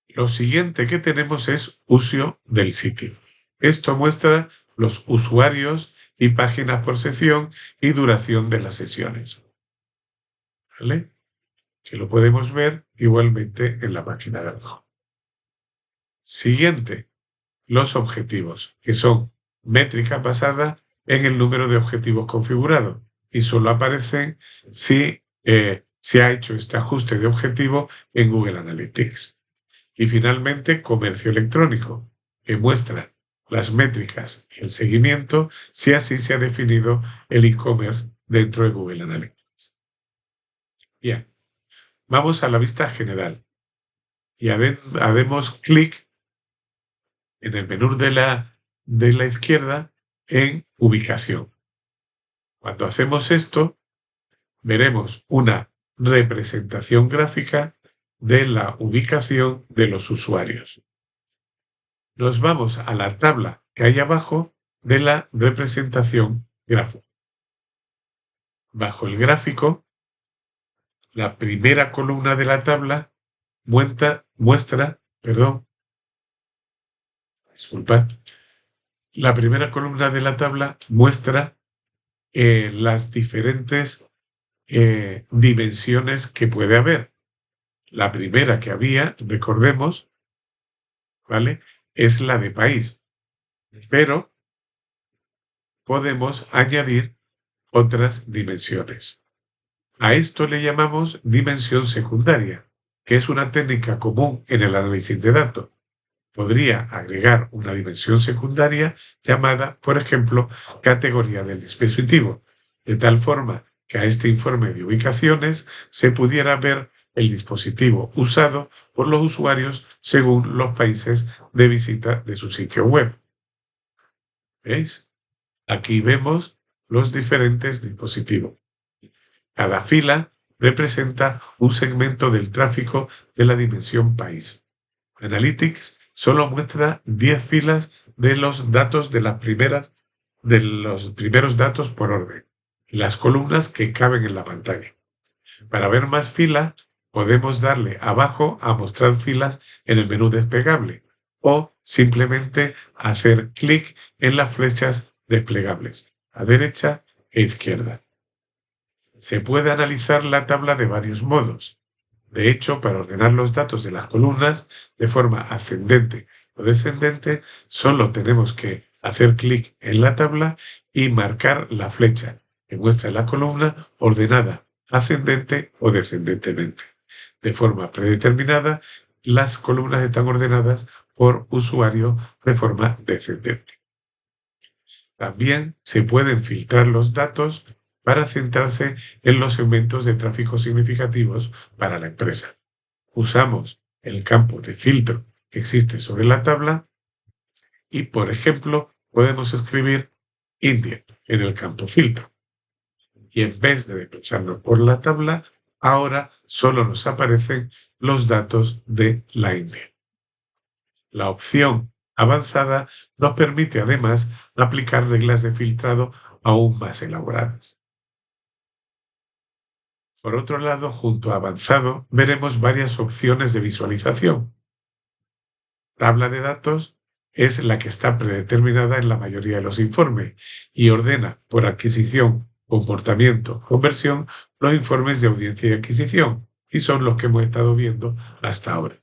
Lo siguiente que tenemos es uso del sitio. Esto muestra los usuarios y páginas por sesión y duración de las sesiones. ¿Vale? Que lo podemos ver igualmente en la página de abajo. Siguiente, los objetivos, que son métricas basadas en el número de objetivos configurados y solo aparecen si se ha hecho este ajuste de objetivo en Google Analytics. Y finalmente, comercio electrónico, que muestra las métricas y el seguimiento si así se ha definido el e-commerce dentro de Google Analytics. Bien, vamos a la vista general y haremos clic en el menú de la izquierda en ubicación. Cuando hacemos esto, veremos una representación gráfica de la ubicación de los usuarios. Nos vamos a la tabla que hay abajo de la representación gráfica. Bajo el gráfico, la primera columna de la tabla la primera columna de la tabla muestra las diferentes dimensiones que puede haber. La primera que había, recordemos, ¿vale?, es la de país, pero podemos añadir otras dimensiones. A esto le llamamos dimensión secundaria. que es una técnica común en el análisis de datos. Podría agregar una dimensión secundaria llamada, por ejemplo, categoría del dispositivo, de tal forma que a este informe de ubicaciones se pudiera ver el dispositivo usado por los usuarios según los países de visita de su sitio web. ¿Veis? Aquí vemos los diferentes dispositivos. Cada fila representa un segmento del tráfico de la dimensión país. Analytics solo muestra 10 filas de los datos de los primeros datos por orden, y las columnas que caben en la pantalla. Para ver más filas, podemos darle abajo a mostrar filas en el menú desplegable o simplemente hacer clic en las flechas desplegables a derecha e izquierda. Se puede analizar la tabla de varios modos. De hecho, para ordenar los datos de las columnas de forma ascendente o descendente, solo tenemos que hacer clic en la tabla y marcar la flecha que muestra la columna ordenada ascendente o descendentemente. De forma predeterminada, las columnas están ordenadas por usuario de forma descendente. También se pueden filtrar los datos para centrarse en los segmentos de tráfico significativos para la empresa. Usamos el campo de filtro que existe sobre la tabla y, por ejemplo, podemos escribir India en el campo filtro. Y en vez de desplazarnos por la tabla, ahora solo nos aparecen los datos de la India. La opción avanzada nos permite además aplicar reglas de filtrado aún más elaboradas. Por otro lado, junto a avanzado, veremos varias opciones de visualización. Tabla de datos es la que está predeterminada en la mayoría de los informes y ordena por adquisición, comportamiento, conversión los informes de audiencia y adquisición, y son los que hemos estado viendo hasta ahora.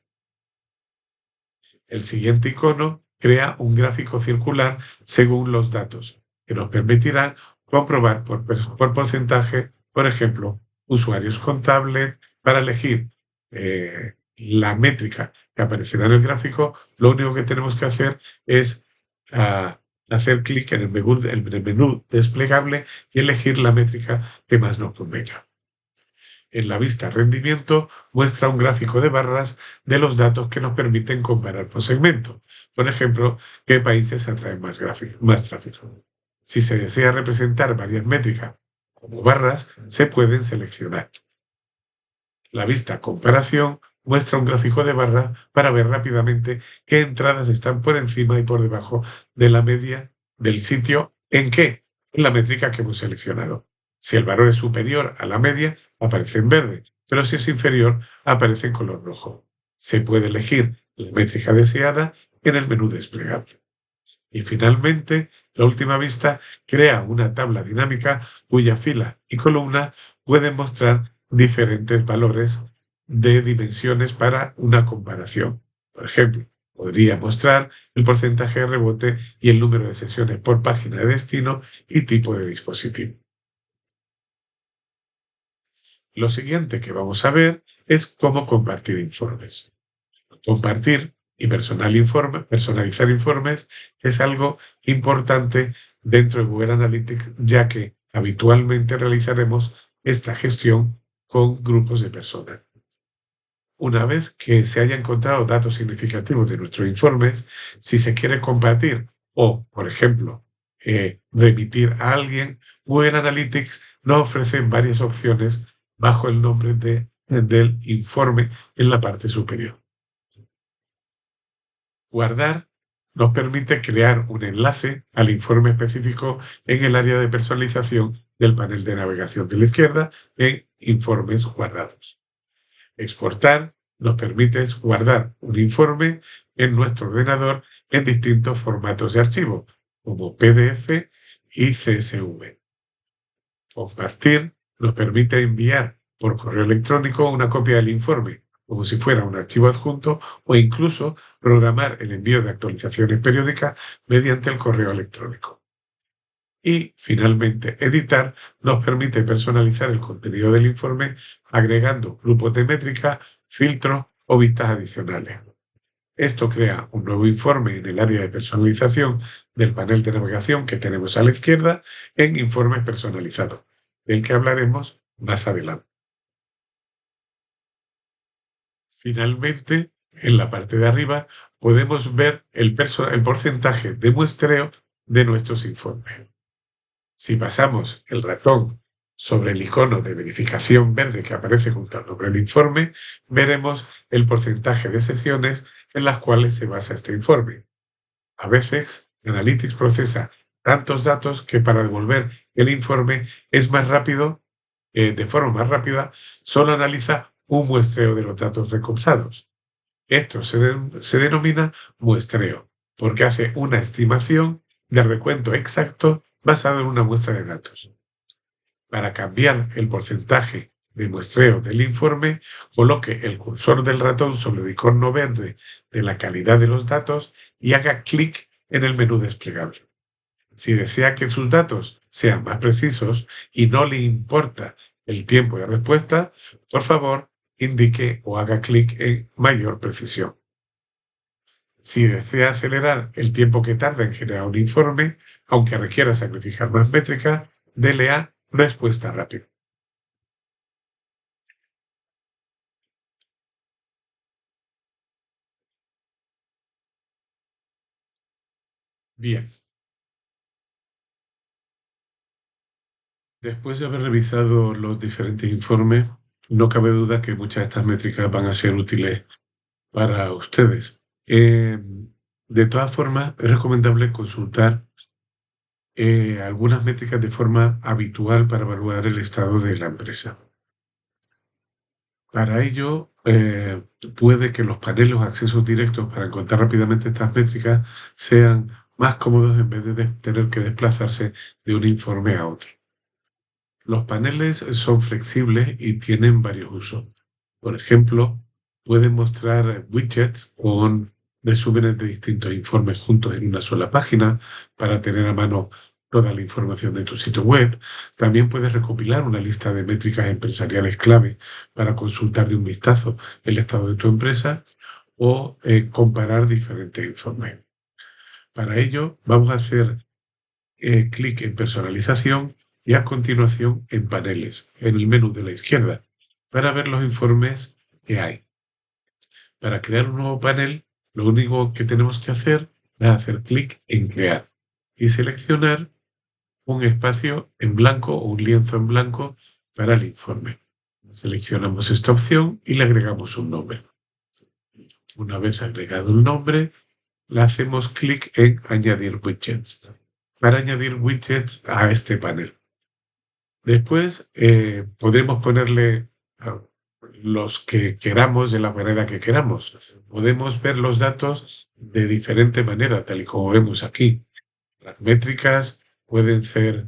El siguiente icono crea un gráfico circular según los datos, que nos permitirá comprobar por porcentaje, por ejemplo, usuarios contables, para elegir la métrica que aparecerá en el gráfico. Lo único que tenemos que hacer es hacer clic en el menú desplegable y elegir la métrica que más nos convenga. En la vista rendimiento muestra un gráfico de barras de los datos que nos permiten comparar por segmento. Por ejemplo, qué países atraen más tráfico. Si se desea representar varias métricas como barras, se pueden seleccionar. La vista comparación muestra un gráfico de barras para ver rápidamente qué entradas están por encima y por debajo de la media del sitio en la métrica que hemos seleccionado. Si el valor es superior a la media, aparece en verde, pero si es inferior, aparece en color rojo. Se puede elegir la métrica deseada en el menú desplegable. Y finalmente, la última vista crea una tabla dinámica cuya fila y columna pueden mostrar diferentes valores de dimensiones para una comparación. Por ejemplo, podría mostrar el porcentaje de rebote y el número de sesiones por página de destino y tipo de dispositivo. Lo siguiente que vamos a ver es cómo compartir informes. Compartir y personalizar informes es algo importante dentro de Google Analytics, ya que habitualmente realizaremos esta gestión con grupos de personas. Una vez que se hayan encontrado datos significativos de nuestros informes, si se quiere compartir o, por ejemplo, remitir a alguien, Google Analytics nos ofrece varias opciones bajo el nombre del informe en la parte superior. Guardar nos permite crear un enlace al informe específico en el área de personalización del panel de navegación de la izquierda en Informes guardados. Exportar nos permite guardar un informe en nuestro ordenador en distintos formatos de archivo, como PDF y CSV. Compartir nos permite enviar por correo electrónico una copia del informe, como si fuera un archivo adjunto, o incluso programar el envío de actualizaciones periódicas mediante el correo electrónico. Y, finalmente, editar nos permite personalizar el contenido del informe agregando grupos de métrica filtros o vistas adicionales. Esto crea un nuevo informe en el área de personalización del panel de navegación que tenemos a la izquierda en Informes personalizados, del que hablaremos más adelante. Finalmente, en la parte de arriba podemos ver el porcentaje de muestreo de nuestros informes. Si pasamos el ratón sobre el icono de verificación verde que aparece junto al nombre del informe, veremos el porcentaje de sesiones en las cuales se basa este informe. A veces, Analytics procesa tantos datos que para devolver el informe es más rápido, de forma más rápida, solo analiza un muestreo de los datos recopilados. Esto se denomina muestreo, porque hace una estimación del recuento exacto basado en una muestra de datos. Para cambiar el porcentaje de muestreo del informe, coloque el cursor del ratón sobre el icono verde de la calidad de los datos y haga clic en el menú desplegable. Si desea que sus datos sean más precisos y no le importa el tiempo de respuesta, por favor, indique o haga clic en mayor precisión. Si desea acelerar el tiempo que tarda en generar un informe, aunque requiera sacrificar más métricas, dele a respuesta rápida. Bien, después de haber revisado los diferentes informes, no cabe duda que muchas de estas métricas van a ser útiles para ustedes. De todas formas, es recomendable consultar algunas métricas de forma habitual para evaluar el estado de la empresa. Para ello, puede que los paneles o accesos directos para encontrar rápidamente estas métricas sean más cómodos en vez de tener que desplazarse de un informe a otro. Los paneles son flexibles y tienen varios usos. Por ejemplo, pueden mostrar widgets con resúmenes de distintos informes juntos en una sola página para tener a mano toda la información de tu sitio web. También puedes recopilar una lista de métricas empresariales clave para consultar de un vistazo el estado de tu empresa o comparar diferentes informes. Para ello, vamos a hacer clic en personalización y a continuación en paneles, en el menú de la izquierda, para ver los informes que hay. Para crear un nuevo panel, lo único que tenemos que hacer es hacer clic en crear y seleccionar un espacio en blanco o un lienzo en blanco para el informe. Seleccionamos esta opción y le agregamos un nombre. Una vez agregado el nombre, le hacemos clic en añadir widgets para añadir widgets a este panel. Después podremos ponerle los que queramos de la manera que queramos. Podemos ver los datos de diferente manera, tal y como vemos aquí. Las métricas pueden ser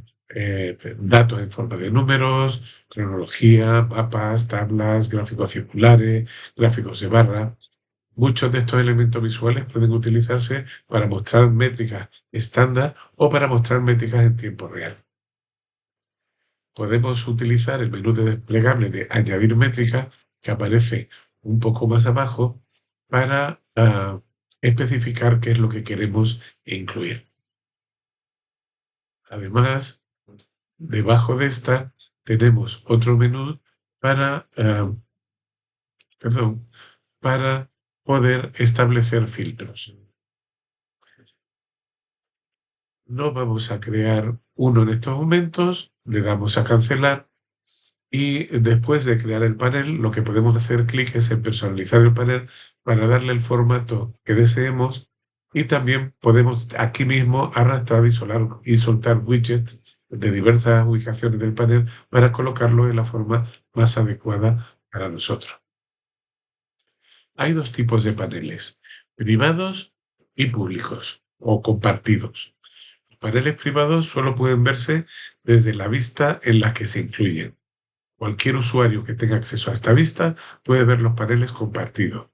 datos en forma de números, cronología, mapas, tablas, gráficos circulares, gráficos de barra. Muchos de estos elementos visuales pueden utilizarse para mostrar métricas estándar o para mostrar métricas en tiempo real. Podemos utilizar el menú de desplegable de añadir métricas que aparece un poco más abajo para especificar qué es lo que queremos incluir. Además, debajo de esta tenemos otro menú para, para poder establecer filtros. No vamos a crear uno en estos momentos, le damos a cancelar y después de crear el panel, lo que podemos hacer clic es en personalizar el panel para darle el formato que deseemos y también podemos aquí mismo arrastrar y soltar widgets de diversas ubicaciones del panel para colocarlo de la forma más adecuada para nosotros. Hay dos tipos de paneles, privados y públicos o compartidos. Los paneles privados solo pueden verse desde la vista en la que se incluyen. Cualquier usuario que tenga acceso a esta vista puede ver los paneles compartidos.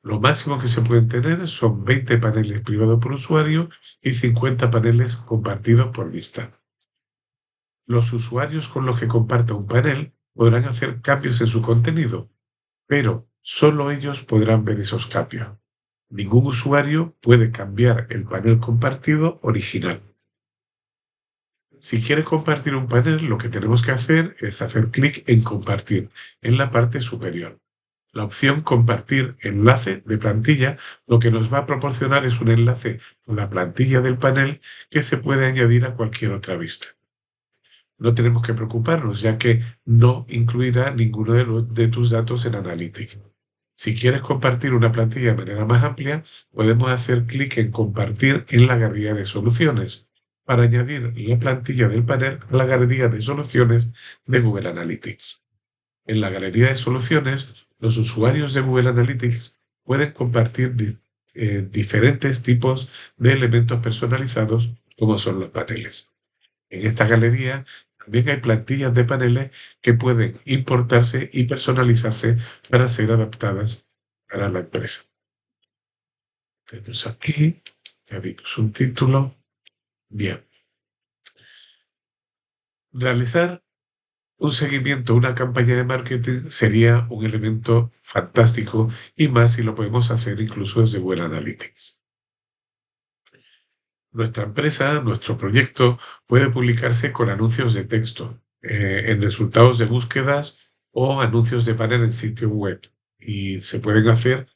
Lo máximo que se pueden tener son 20 paneles privados por usuario y 50 paneles compartidos por vista. Los usuarios con los que comparta un panel podrán hacer cambios en su contenido, pero Solo ellos podrán ver esos cambios. Ningún usuario puede cambiar el panel compartido original. Si quieres compartir un panel, lo que tenemos que hacer es hacer clic en Compartir en la parte superior. La opción Compartir enlace de plantilla lo que nos va a proporcionar es un enlace a la plantilla del panel que se puede añadir a cualquier otra vista. No tenemos que preocuparnos, ya que no incluirá ninguno de tus datos en Analytics. Si quieres compartir una plantilla de manera más amplia, podemos hacer clic en Compartir en la galería de soluciones para añadir la plantilla del panel a la galería de soluciones de Google Analytics. En la galería de soluciones, los usuarios de Google Analytics pueden compartir diferentes tipos de elementos personalizados, como son los paneles. En esta galería también hay plantillas de paneles que pueden importarse y personalizarse para ser adaptadas para la empresa. Tenemos aquí, añadimos un título. Bien. Realizar un seguimiento, una campaña de marketing sería un elemento fantástico y más si lo podemos hacer incluso desde Google Analytics. Nuestra empresa, nuestro proyecto, puede publicarse con anuncios de texto en resultados de búsquedas o anuncios de panel en sitio web. Y se pueden hacer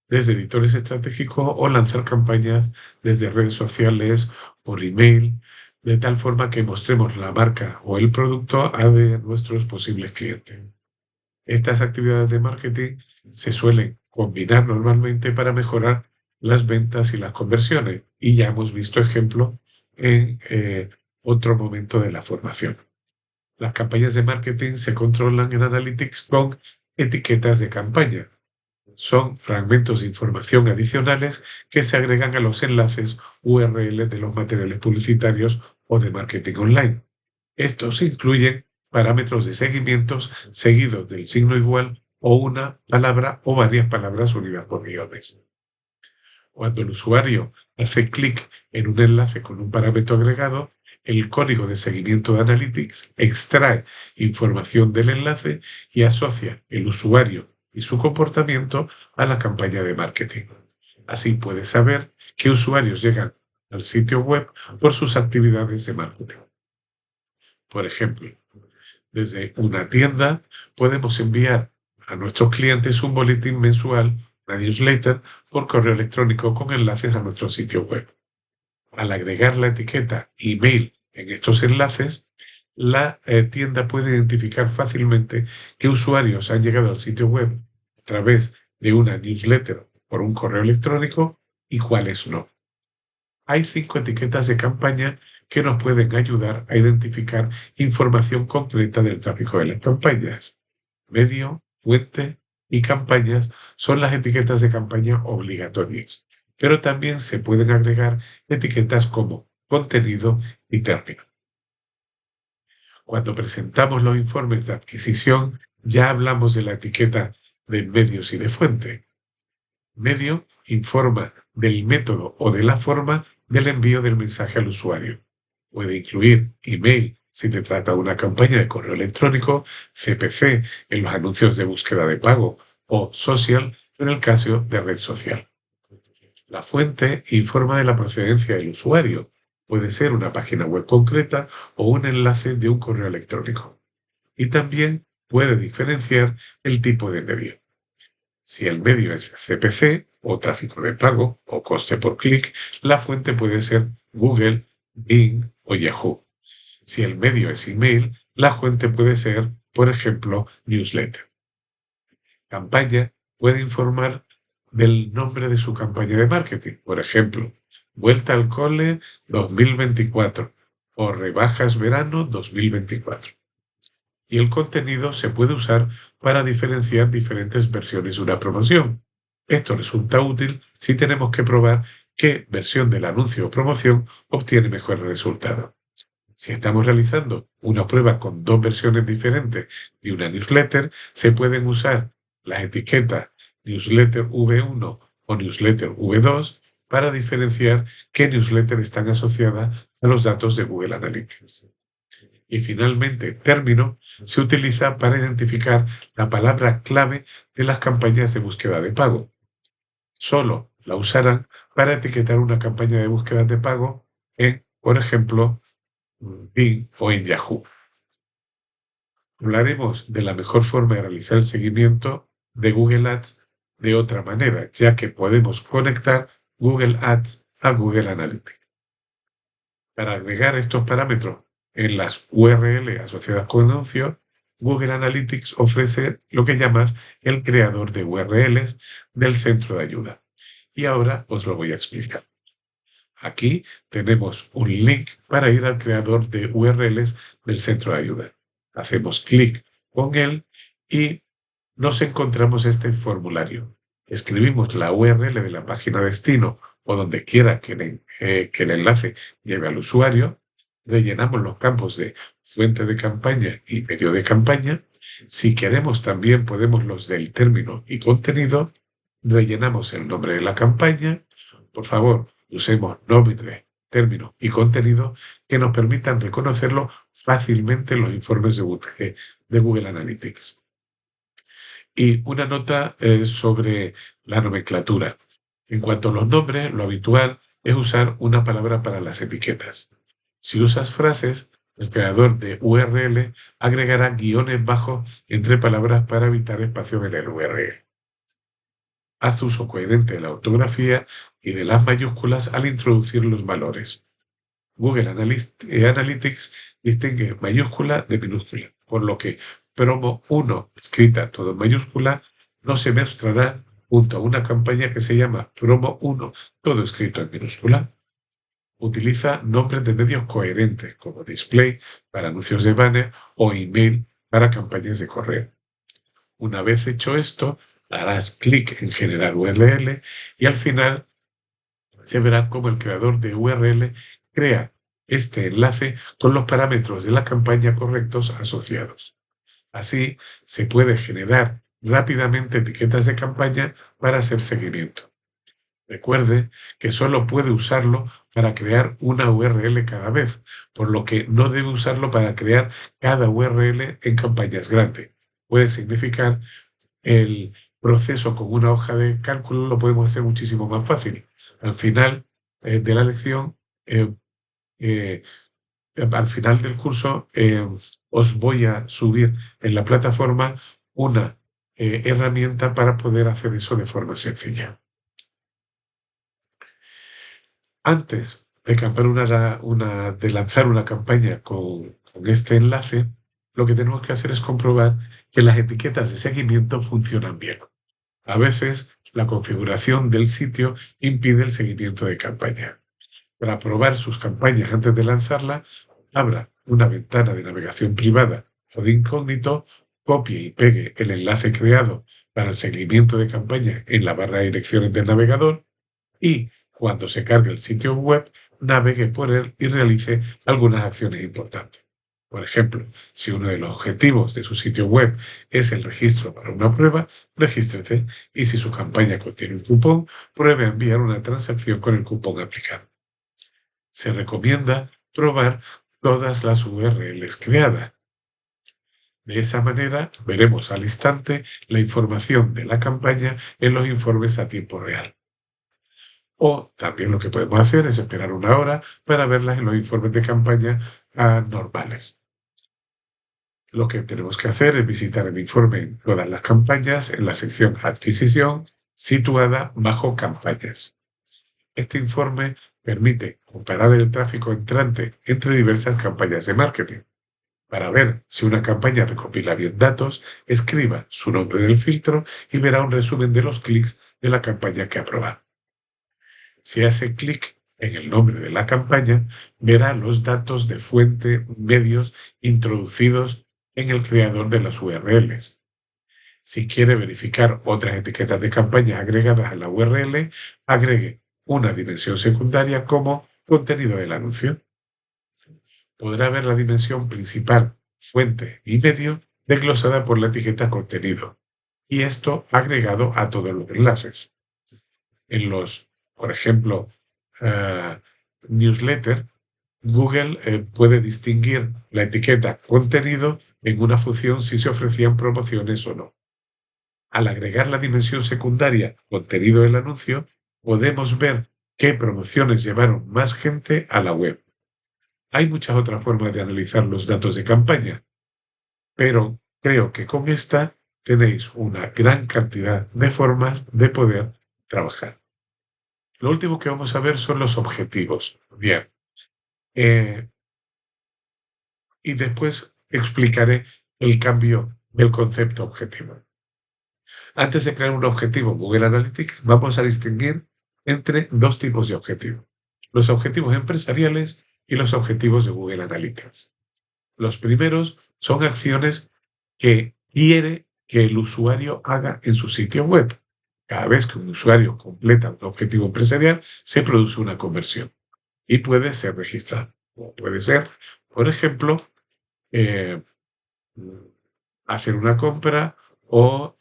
desde editores estratégicos o lanzar campañas desde redes sociales, por email, de tal forma que mostremos la marca o el producto a de nuestros posibles clientes. Estas actividades de marketing se suelen combinar normalmente para mejorar las ventas y las conversiones, y ya hemos visto ejemplos en otro momento de la formación. Las campañas de marketing se controlan en Analytics con etiquetas de campaña. Son fragmentos de información adicionales que se agregan a los enlaces URL de los materiales publicitarios o de marketing online. Estos incluyen parámetros de seguimientos seguidos del signo igual o una palabra o varias palabras unidas por guiones. Cuando el usuario hace clic en un enlace con un parámetro agregado, el código de seguimiento de Analytics extrae información del enlace y asocia el usuario y su comportamiento a la campaña de marketing. Así puedes saber qué usuarios llegan al sitio web por sus actividades de marketing. Por ejemplo, desde una tienda podemos enviar a nuestros clientes un boletín mensual, una newsletter, por correo electrónico con enlaces a nuestro sitio web. Al agregar la etiqueta email en estos enlaces, la tienda puede identificar fácilmente qué usuarios han llegado al sitio web a través de una newsletter por un correo electrónico y cuáles no. Hay 5 etiquetas de campaña que nos pueden ayudar a identificar información completa del tráfico de las campañas. Medio, fuente y campañas son las etiquetas de campaña obligatorias, pero también se pueden agregar etiquetas como contenido y término. Cuando presentamos los informes de adquisición, ya hablamos de la etiqueta de medios y de fuente. Medio informa del método o de la forma del envío del mensaje al usuario. Puede incluir email si te trata de una campaña de correo electrónico, CPC en los anuncios de búsqueda de pago o social en el caso de red social. La fuente informa de la procedencia del usuario. Puede ser una página web concreta o un enlace de un correo electrónico. Y también puede diferenciar el tipo de medio. Si el medio es CPC o tráfico de pago o coste por clic, la fuente puede ser Google, Bing o Yahoo. Si el medio es email, la fuente puede ser, por ejemplo, newsletter. Campaña puede informar del nombre de su campaña de marketing, por ejemplo, Vuelta al Cole 2024 o Rebajas Verano 2024. Y el contenido se puede usar para diferenciar diferentes versiones de una promoción. Esto resulta útil si tenemos que probar qué versión del anuncio o promoción obtiene mejor resultado. Si estamos realizando una prueba con 2 versiones diferentes de una newsletter, se pueden usar las etiquetas newsletter V1 o newsletter V2 para diferenciar qué newsletter están asociadas a los datos de Google Analytics. Y finalmente, término se utiliza para identificar la palabra clave de las campañas de búsqueda de pago. Solo la usarán para etiquetar una campaña de búsqueda de pago en, por ejemplo, Bing o en Yahoo. Hablaremos de la mejor forma de realizar el seguimiento de Google Ads de otra manera, ya que podemos conectar Google Ads a Google Analytics. Para agregar estos parámetros en las URL asociadas con anuncios, Google Analytics ofrece lo que llamas el creador de URLs del centro de ayuda. Y ahora os lo voy a explicar. Aquí tenemos un link para ir al creador de URLs del centro de ayuda. Hacemos clic con él y nos encontramos este formulario. Escribimos la URL de la página destino o donde quiera que el enlace lleve al usuario. Rellenamos los campos de fuente de campaña y medio de campaña. Si queremos también podemos los del término y contenido. Rellenamos el nombre de la campaña. Por favor, usemos nombre, término y contenido que nos permitan reconocerlo fácilmente en los informes de Google Analytics. Y una nota sobre la nomenclatura. En cuanto a los nombres, lo habitual es usar una palabra para las etiquetas. Si usas frases, el creador de URL agregará guiones bajos entre palabras para evitar espacio en el URL. Haz uso coherente de la ortografía y de las mayúsculas al introducir los valores. Google Analytics distingue mayúscula de minúscula, por lo que promo 1 escrita todo en mayúscula no se mostrará junto a una campaña que se llama promo 1 todo escrito en minúscula. Utiliza nombres de medios coherentes como display para anuncios de banner o email para campañas de correo. Una vez hecho esto, harás clic en generar URL y al final se verá cómo el creador de URL crea este enlace con los parámetros de la campaña correctos asociados. Así se puede generar rápidamente etiquetas de campaña para hacer seguimiento. Recuerde que solo puede usarlo para crear una URL cada vez, por lo que no debe usarlo para crear cada URL en campañas grandes. Puede significar el proceso con una hoja de cálculo lo podemos hacer muchísimo más fácil. Al final de la lección, eh, al final del curso, os voy a subir en la plataforma una herramienta para poder hacer eso de forma sencilla. Antes de lanzar una campaña con este enlace, lo que tenemos que hacer es comprobar que las etiquetas de seguimiento funcionan bien. A veces, la configuración del sitio impide el seguimiento de campaña. Para probar sus campañas antes de lanzarla, abra una ventana de navegación privada o de incógnito, copie y pegue el enlace creado para el seguimiento de campaña en la barra de direcciones del navegador y, cuando se cargue el sitio web, navegue por él y realice algunas acciones importantes. Por ejemplo, si uno de los objetivos de su sitio web es el registro para una prueba, regístrese y si su campaña contiene un cupón, pruebe a enviar una transacción con el cupón aplicado. Se recomienda probar todas las URLs creadas. De esa manera, veremos al instante la información de la campaña en los informes a tiempo real. O también lo que podemos hacer es esperar una hora para verlas en los informes de campaña normales. Lo que tenemos que hacer es visitar el informe en todas las campañas en la sección Adquisición, situada bajo Campañas. Este informe permite comparar el tráfico entrante entre diversas campañas de marketing. Para ver si una campaña recopila bien datos, escriba su nombre en el filtro y verá un resumen de los clics de la campaña que ha probado. Si hace clic en el nombre de la campaña, verá los datos de fuente medios introducidos en el creador de las URLs. Si quiere verificar otras etiquetas de campaña agregadas a la URL, agregue una dimensión secundaria como contenido del anuncio. Podrá ver la dimensión principal, fuente y medio desglosada por la etiqueta contenido, y esto agregado a todos los enlaces. En los, por ejemplo, newsletter, Google puede distinguir la etiqueta contenido en una función si se ofrecían promociones o no. Al agregar la dimensión secundaria contenido del anuncio, podemos ver qué promociones llevaron más gente a la web. Hay muchas otras formas de analizar los datos de campaña, pero creo que con esta tenéis una gran cantidad de formas de poder trabajar. Lo último que vamos a ver son los objetivos. Bien. Y después explicaré el cambio del concepto objetivo. Antes de crear un objetivo en Google Analytics, vamos a distinguir entre dos tipos de objetivos: los objetivos empresariales y los objetivos de Google Analytics. Los primeros son acciones que quiere que el usuario haga en su sitio web. Cada vez que un usuario completa un objetivo empresarial, se produce una conversión y puede ser registrado. O puede ser, por ejemplo, eh, hacer una compra o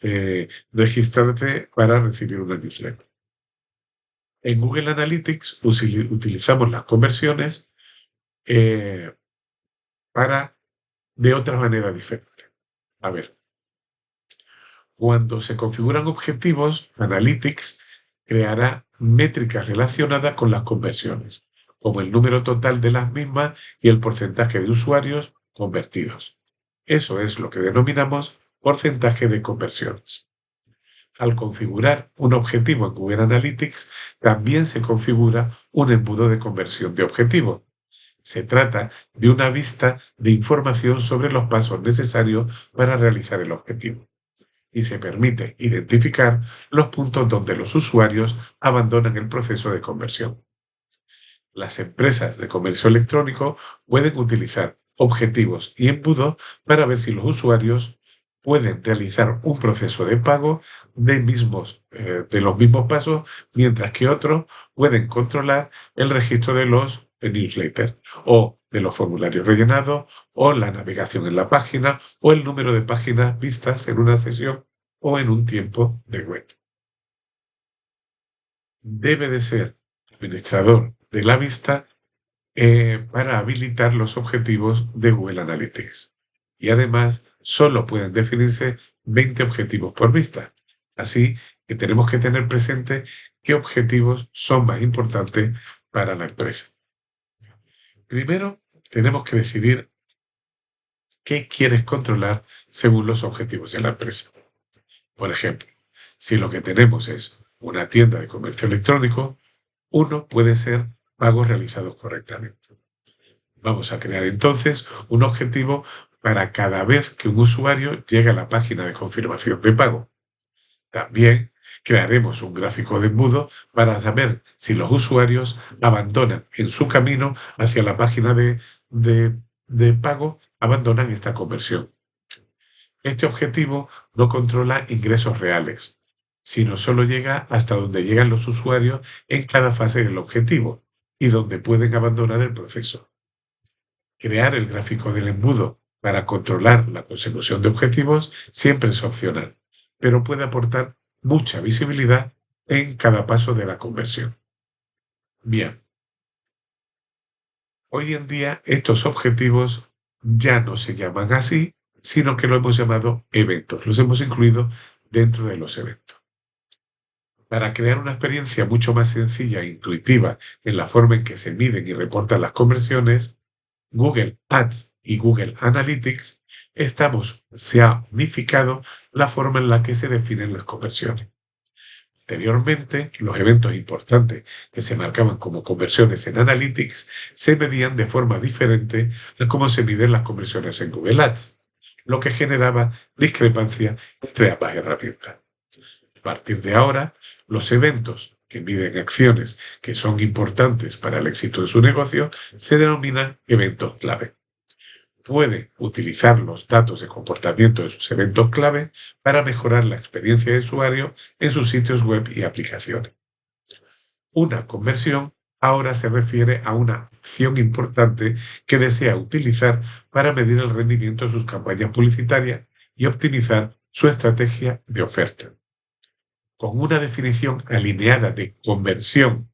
registrarte para recibir una newsletter. En Google Analytics utilizamos las conversiones eh, de otra manera diferente. A ver, cuando se configuran objetivos, Analytics creará métricas relacionadas con las conversiones, como el número total de las mismas y el porcentaje de usuarios convertidos. Eso es lo que denominamos porcentaje de conversiones. Al configurar un objetivo en Google Analytics, también se configura un embudo de conversión de objetivo. Se trata de una vista de información sobre los pasos necesarios para realizar el objetivo, y se permite identificar los puntos donde los usuarios abandonan el proceso de conversión. Las empresas de comercio electrónico pueden utilizar objetivos y embudos para ver si los usuarios pueden realizar un proceso de pago de los mismos pasos, mientras que otros pueden controlar el registro de los newsletters o de los formularios rellenados o la navegación en la página o el número de páginas vistas en una sesión o en un tiempo de web. Debe de ser administrador de la vista para habilitar los objetivos de Google Analytics. Y además, solo pueden definirse 20 objetivos por vista. Así que tenemos que tener presente qué objetivos son más importantes para la empresa. Primero, tenemos que decidir qué quieres controlar según los objetivos de la empresa. Por ejemplo, si lo que tenemos es una tienda de comercio electrónico, uno puede ser pagos realizados correctamente. Vamos a crear entonces un objetivo para cada vez que un usuario llegue a la página de confirmación de pago. También crearemos un gráfico de embudo para saber si los usuarios abandonan en su camino hacia la página de pago, abandonan esta conversión. Este objetivo no controla ingresos reales, sino solo llega hasta donde llegan los usuarios en cada fase del objetivo y donde pueden abandonar el proceso. Crear el gráfico del embudo para controlar la consecución de objetivos siempre es opcional, pero puede aportar mucha visibilidad en cada paso de la conversión. Bien, hoy en día estos objetivos ya no se llaman así, sino que lo hemos llamado eventos, los hemos incluido dentro de los eventos. Para crear una experiencia mucho más sencilla e intuitiva en la forma en que se miden y reportan las conversiones, Google Ads y Google Analytics se ha unificado la forma en la que se definen las conversiones. Anteriormente, los eventos importantes que se marcaban como conversiones en Analytics se medían de forma diferente a cómo se miden las conversiones en Google Ads, lo que generaba discrepancia entre ambas herramientas. A partir de ahora, los eventos que miden acciones que son importantes para el éxito de su negocio se denominan eventos clave. Puede utilizar los datos de comportamiento de sus eventos clave para mejorar la experiencia de usuario en sus sitios web y aplicaciones. Una conversión ahora se refiere a una acción importante que desea utilizar para medir el rendimiento de sus campañas publicitarias y optimizar su estrategia de oferta. Con una definición alineada de conversión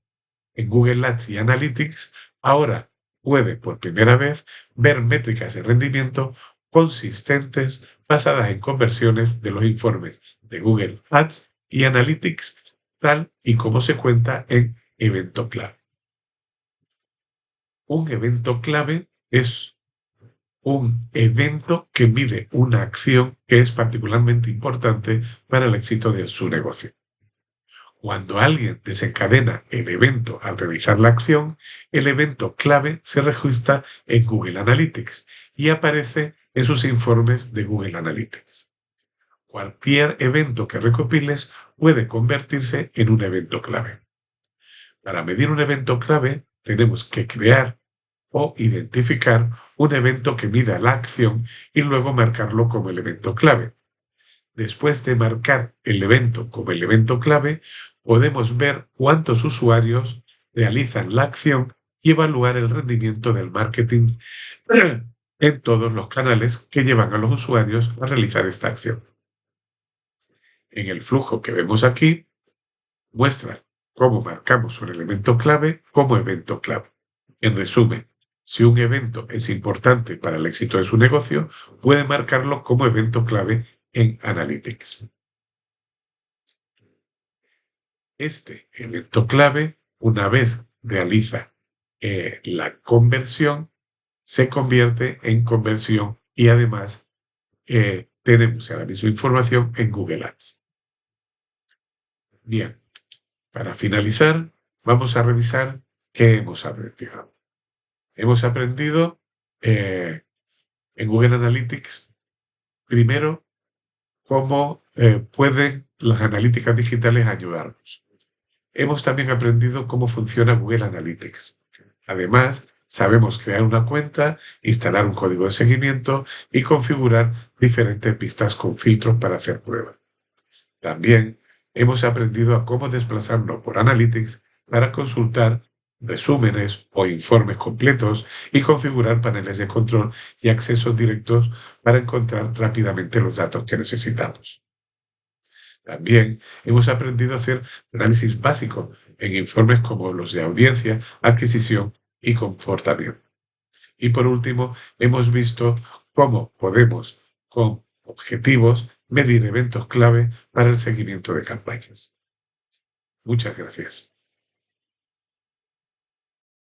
en Google Ads y Analytics, ahora puede por primera vez ver métricas de rendimiento consistentes basadas en conversiones de los informes de Google Ads y Analytics, tal y como se cuenta en evento clave. Un evento clave es un evento que mide una acción que es particularmente importante para el éxito de su negocio. Cuando alguien desencadena el evento al realizar la acción, el evento clave se registra en Google Analytics y aparece en sus informes de Google Analytics. Cualquier evento que recopiles puede convertirse en un evento clave. Para medir un evento clave, tenemos que crear o identificar un evento que mida la acción y luego marcarlo como el evento clave. Después de marcar el evento como el evento clave, podemos ver cuántos usuarios realizan la acción y evaluar el rendimiento del marketing en todos los canales que llevan a los usuarios a realizar esta acción. En el flujo que vemos aquí, muestra cómo marcamos un elemento clave como evento clave. En resumen, si un evento es importante para el éxito de su negocio, puede marcarlo como evento clave en Analytics. Este evento clave, una vez realiza la conversión, se convierte en conversión y además tenemos la misma información en Google Ads. Bien, para finalizar, vamos a revisar qué hemos aprendido. Hemos aprendido en Google Analytics, primero, cómo pueden las analíticas digitales ayudarnos. Hemos también aprendido cómo funciona Google Analytics. Además, sabemos crear una cuenta, instalar un código de seguimiento y configurar diferentes pistas con filtros para hacer pruebas. También hemos aprendido a cómo desplazarnos por Analytics para consultar resúmenes o informes completos y configurar paneles de control y accesos directos para encontrar rápidamente los datos que necesitamos. También hemos aprendido a hacer análisis básico en informes como los de audiencia, adquisición y comportamiento. Y por último, hemos visto cómo podemos, con objetivos, medir eventos clave para el seguimiento de campañas. Muchas gracias.